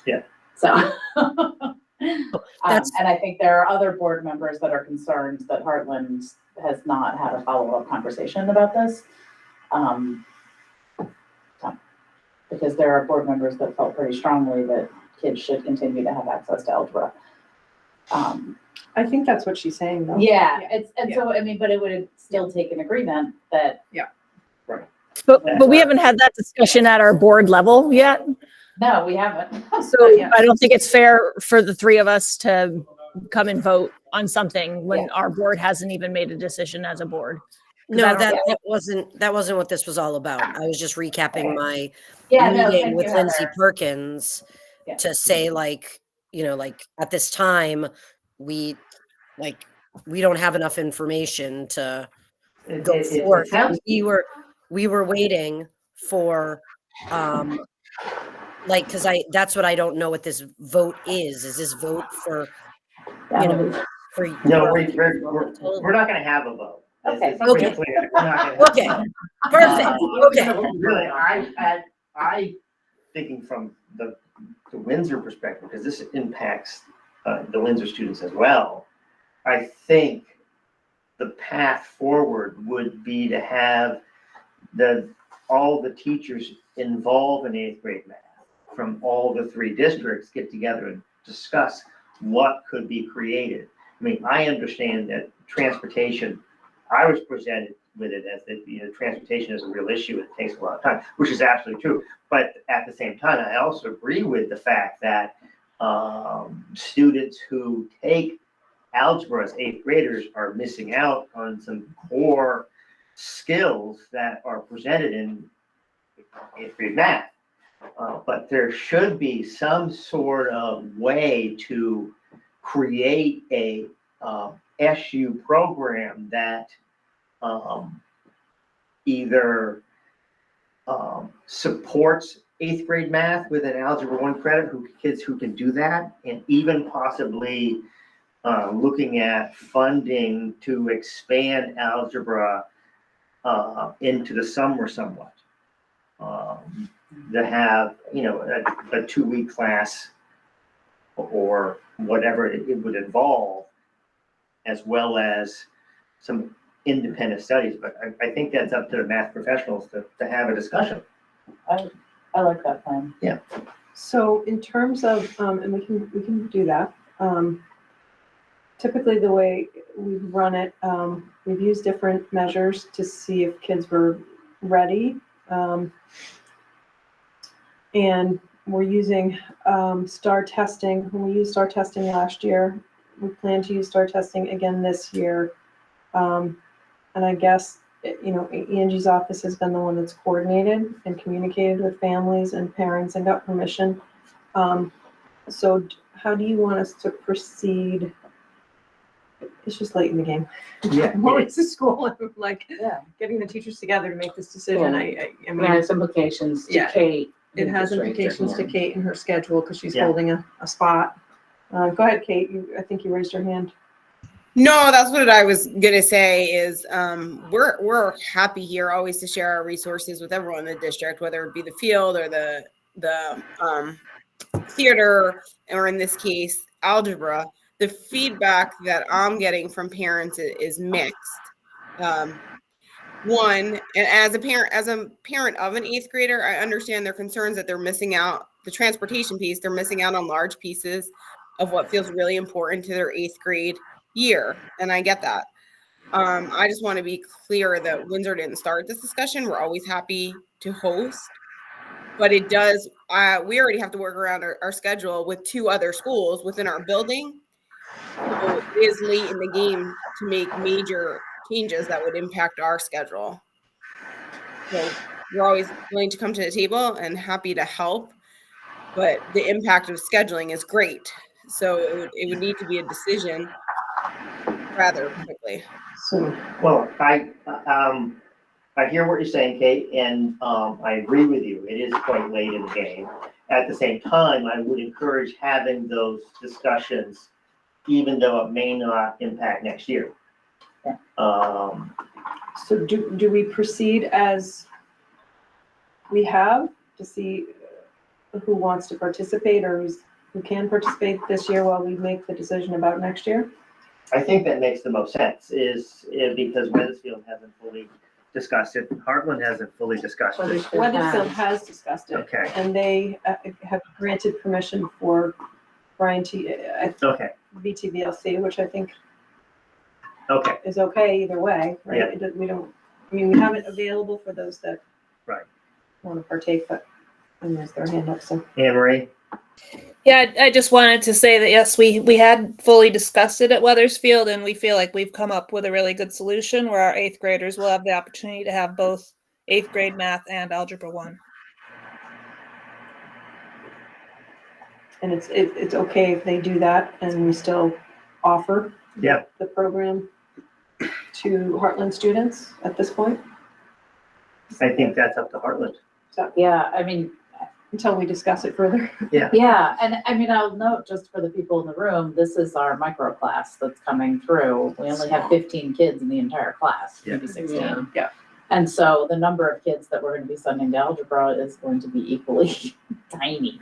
Yeah. So, and I think there are other board members that are concerned that Heartland has not had a follow-up conversation about this. Because there are board members that felt pretty strongly that kids should continue to have access to algebra. I think that's what she's saying, though. Yeah, so, I mean, but it would still take an agreement that. Yeah. Right. But we haven't had that discussion at our board level yet. No, we haven't. So I don't think it's fair for the three of us to come and vote on something when our board hasn't even made a decision as a board. No, that wasn't what this was all about. I was just recapping my meeting with Lindsay Perkins to say, like, like at this time, we don't have enough information to go forward. We were waiting for, because that's what I don't know what this vote is. Is this vote for you know, That'll be- for. No, for- we're not gonna have a vote. Okay. This is pretty Okay. clear. We're not gonna have a Okay. vote. Perfect, okay. Really, I thinking from the Windsor perspective, because this impacts the Windsor students as well. I think the path forward would be to have all the teachers involved in 8th grade math from all the 3 districts get together and discuss what could be created. I mean, I understand that transportation, I was presented with it as that, transportation is a real issue. It takes a lot of time, which is absolutely true. But at the same time, I also agree with the fact that students who take algebra as 8th graders are missing out on some core skills that are presented in 8th grade math. But there should be some sort of way to create a SU program that either supports 8th grade math with an Algebra 1 credit, kids who can do that, and even possibly looking at funding to expand algebra into the summer somewhat. To have, a 2-week class or whatever it would involve, as well as some independent studies. But I think that's up to the math professionals to have a discussion. I like that plan. So in terms of, and we can do that. Typically the way we've run it, we've used different measures to see if kids were ready. And we're using STAR testing. When we used STAR testing last year, we plan to use STAR testing again this year. And I guess, Angie's office has been the one that's coordinated and communicated with families and parents and got permission. So how do you want us to proceed? It's just late in the game. Yeah. More to school and Yeah. getting the teachers together to make this decision. I It mean, has implications to Yeah. Kate. it has who's implications to raised her hand. Kate and her schedule because she's Yeah. holding a spot. Go ahead, Kate. I think you raised your hand. No, that's what I was gonna say is we're happy here always to share our resources with everyone in the district, whether it be the field or the theater, or in this case, algebra. The feedback that I'm getting from parents is mixed. One, and as a parent of an 8th grader, I understand their concerns that they're missing out the transportation piece. They're missing out on large pieces of what feels really important to their 8th grade year, and I get that. I just want to be clear that Windsor didn't start this discussion. We're always happy to host, but it does. We already have to work around our schedule with 2 other schools within our building. So it is late in the game to make major changes that would impact our schedule. So we're always willing to come to the table and happy to help, but the impact of scheduling is great. So it would need to be a decision rather quickly. So Well, I hear what you're saying, Kate, and I agree with you. It is quite late in the game. At the same time, I would encourage having those discussions, even though it may not impact next year. So do we proceed as we have to see who wants to participate or who can participate this year while we make the decision about next year? I think that makes the most sense because Wethersfield hasn't fully discussed it. Heartland hasn't fully discussed it. Wethersfield has discussed it. Okay, And they have granted permission for Brian okay, VTVLC, which I think okay, is okay either way, right? We have it available for those that Right. want to partake, but and there's their hand up, so. Anne Marie? Yeah, I just wanted to say that yes, we had fully discussed it at Wethersfield, and we feel like we've come up with a really good solution where our 8th graders will have the opportunity to have both 8th grade math and algebra 1. And it's okay if they do that and we still offer Yeah. the program to Heartland students at this point? I think that's up to Heartland. Yeah, I mean, until we discuss it further. Yeah, and I mean, I'll note just for the people in the room, this is our micro class that's coming through. We only have 15 kids in the entire class, maybe 16. Yeah. And so the number of kids that we're going to be sending to algebra is going to be equally tiny.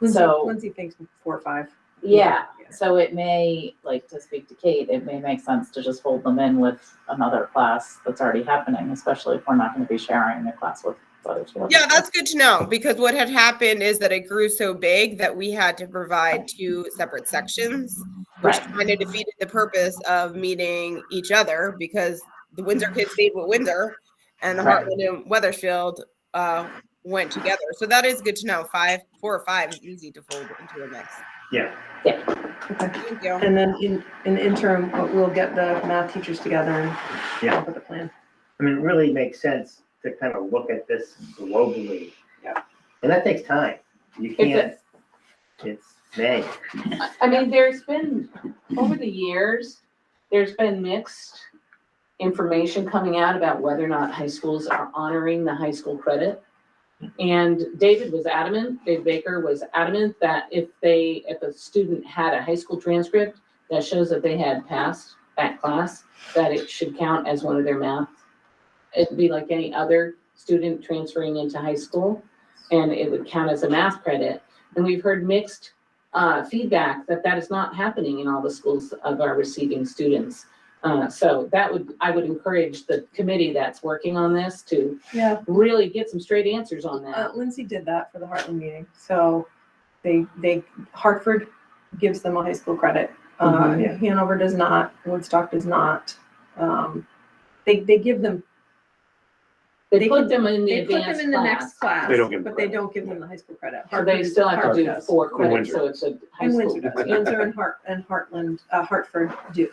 Lindsay thinks 4 or 5. Yeah, so it may, like, to speak to Kate, it may make sense to just fold them in with another class that's already happening, especially if we're not going to be sharing a class with others. Yeah, that's good to know, because what had happened is that it grew so big that we had to provide 2 separate sections, which kind of defeated the purpose of meeting each other, because the Windsor kids stayed with Windsor and the Heartland and Weathersfield went together. So that is good to know. 4 or 5 is easy to fold into a mix. Yeah. Okay. Thank you. And then in the interim, we'll get the math teachers together and come up with a plan. I mean, it really makes sense to kind of look at this globally. Yeah. And that takes time. You can't, it's May. I mean, there's been, over the years, there's been mixed information coming out about whether or not high schools are honoring the high school credit. And David Baker was adamant that if a student had a high school transcript that shows that they had passed that class, that it should count as one of their math. It'd be like any other student transferring into high school, and it would count as a math credit. And we've heard mixed feedback that is not happening in all the schools of our receiving students. So I would encourage the committee that's working on this to really get some straight answers on that. Lindsay did that for the Heartland meeting. So Hartford gives them a high school credit. Hanover does not, Woodstock does not. They give them. They put them in the They put advanced them in the class. next class, They don't give them but they don't give them the high school credit. So they still have to do 4 credits, so it's a high And school. Windsor does. Windsor and Heartland, Hartford do.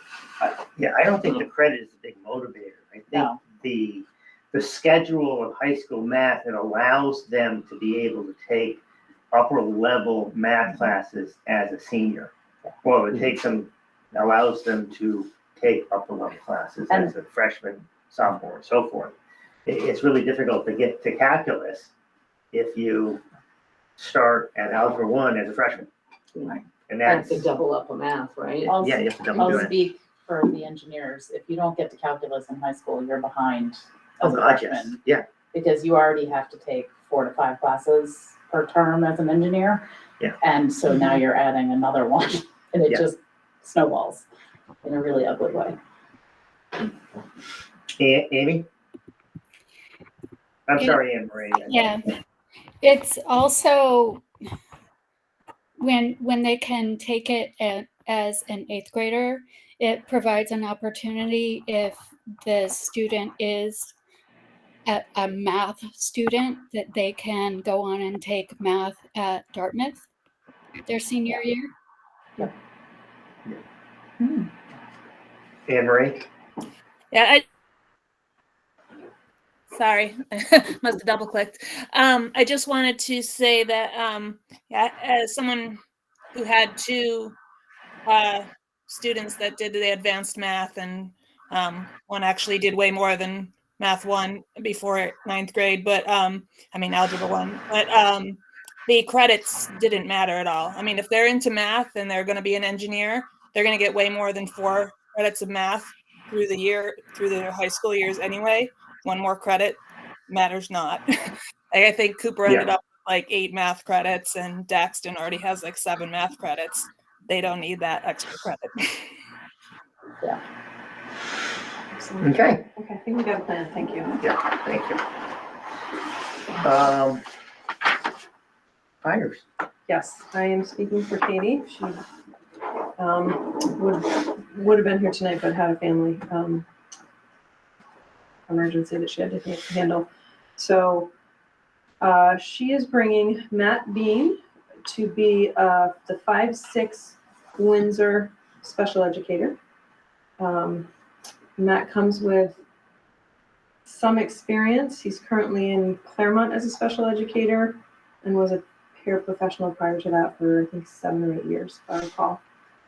Yeah, I don't think the credit is a big motivator. I think No. the schedule of high school math, it allows them to be able to take upper level math classes as a senior. Well, allows them to take upper level classes as a freshman, sophomore, and so forth. It's really difficult to get to calculus if you start at Algebra 1 as a freshman. Right. And That's that's, to double up a math, right? yeah, you have to double I'll do it. speak for the engineers. If you don't get to calculus in high school, you're behind Oh, as a God, yes, freshman. yeah, Because you already have to take 4 to 5 classes per term as an engineer. Yeah. And so now you're adding another one, and it Yeah. just snowballs in a really ugly way. Amy? I'm sorry, Anne Marie. Yeah, it's also when they can take it as an 8th grader, it provides an opportunity if the student is a math student that they can go on and take math at Dartmouth their senior year. Anne Marie? Yeah, sorry, must have double clicked. I just wanted to say that, as someone who had 2 students that did the advanced math, and one actually did way more than math 1 before 9th grade, but algebra 1, but the credits didn't matter at all. I mean, if they're into math and they're going to be an engineer, they're going to get way more than 4 credits of math through their high school years anyway. 1 more credit matters not. I think Cooper ended up with like 8 math credits, and Daxton already has like 7 math credits. They don't need that extra credit. Excellent. Okay. Okay, I think we got a plan. Thank you. Yeah, thank you. Hires. Yes, I am speaking for Katie. She would have been here tonight, but had a family emergency that she had to handle. So she is bringing Matt Bean to be the 5-6 Windsor special educator. Matt comes with some experience. He's currently in Claremont as a special educator and was a paraprofessional prior to that for I think 7 or 8 years, if I recall.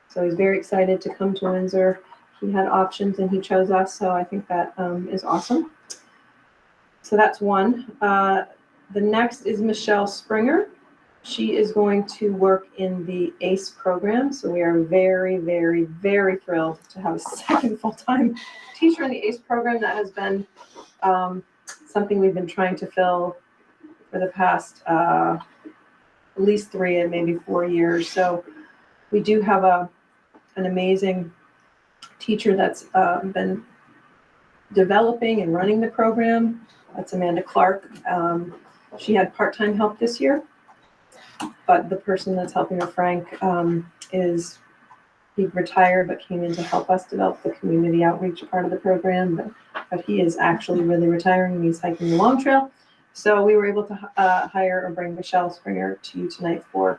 So he's very excited to come to Windsor. He had options and he chose us, so I think that is awesome. So that's one. The next is Michelle Springer. She is going to work in the ACE program. So we are very, very, very thrilled to have a second full-time teacher in the ACE program. That has been something we've been trying to fill for the past at least 3 and maybe 4 years. So we do have an amazing teacher that's been developing and running the program. That's Amanda Clark. She had part-time help this year, but the person that's helping her, Frank, he retired but came in to help us develop the community outreach part of the program. But he is actually really retiring and he's hiking the Long Trail. So we were able to hire or bring Michelle Springer to you tonight for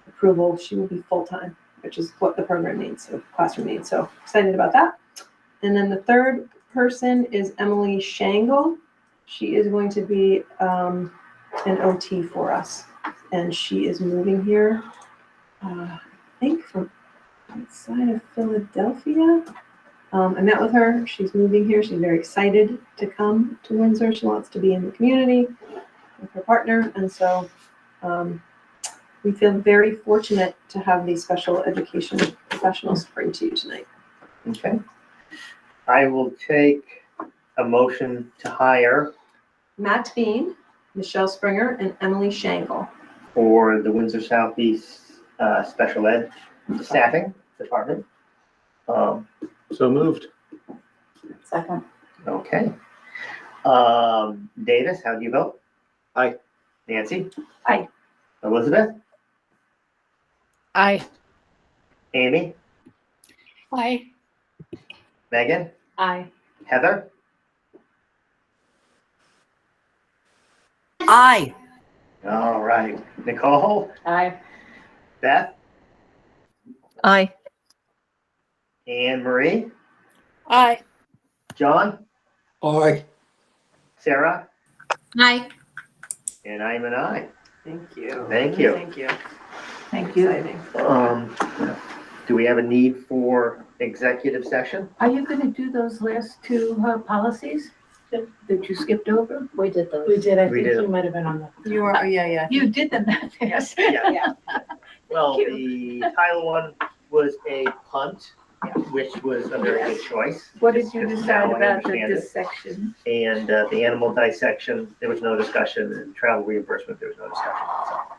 approval. She will be full-time, which is what the program needs, so classroom needs. So excited about that. And then the third person is Emily Shangle. She is going to be an OT for us. And she is moving here, I think from outside of Philadelphia. I met with her. She's moving here. She's very excited to come to Windsor. She wants to be in the community with her partner. And so we feel very fortunate to have these special education professionals bring to you tonight. Okay. I will take a motion to hire Matt Bean, Michelle Springer, and Emily Shangle. for the Windsor Southeast Special Ed Staffing Department. So moved. Second. Okay. Davis, how do you vote? Aye. Nancy? Aye. Elizabeth? Aye. Amy? Aye. Megan? Aye. Heather? Aye. All right. Nicole? Aye. Beth? Aye. Anne Marie? Aye. John? Aye. Sarah? Aye. And I'm an aye. Thank you. Thank you. Thank you. Thank you. Exciting. Do we have a need for executive session? Are you gonna do those last two policies that you skipped over? We did those. We did, I We think did. you might have been on the. You are, yeah. You did them that fast. Yeah. Well, Thank the Title one was a punt, which was a very good choice. What did you Just decide now I about the understand it. dissection? And the animal dissection, there was no discussion, and travel reimbursement, there was no discussion.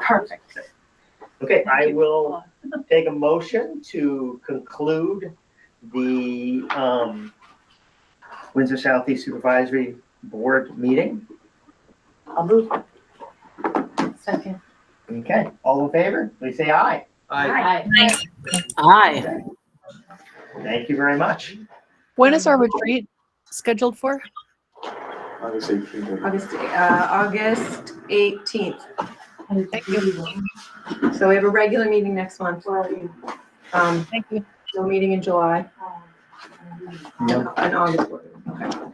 Perfect. Okay, I will take a motion to conclude the Windsor Southeast Supervisory Board meeting. I'll move. Second. Okay, all in favor, please say aye. Aye. Aye. Thank you very much. When is our retreat scheduled for? August 18th. August 18th. Thank you. So we have a regular meeting next month. Thank you. No meeting in July. No. And August. Okay.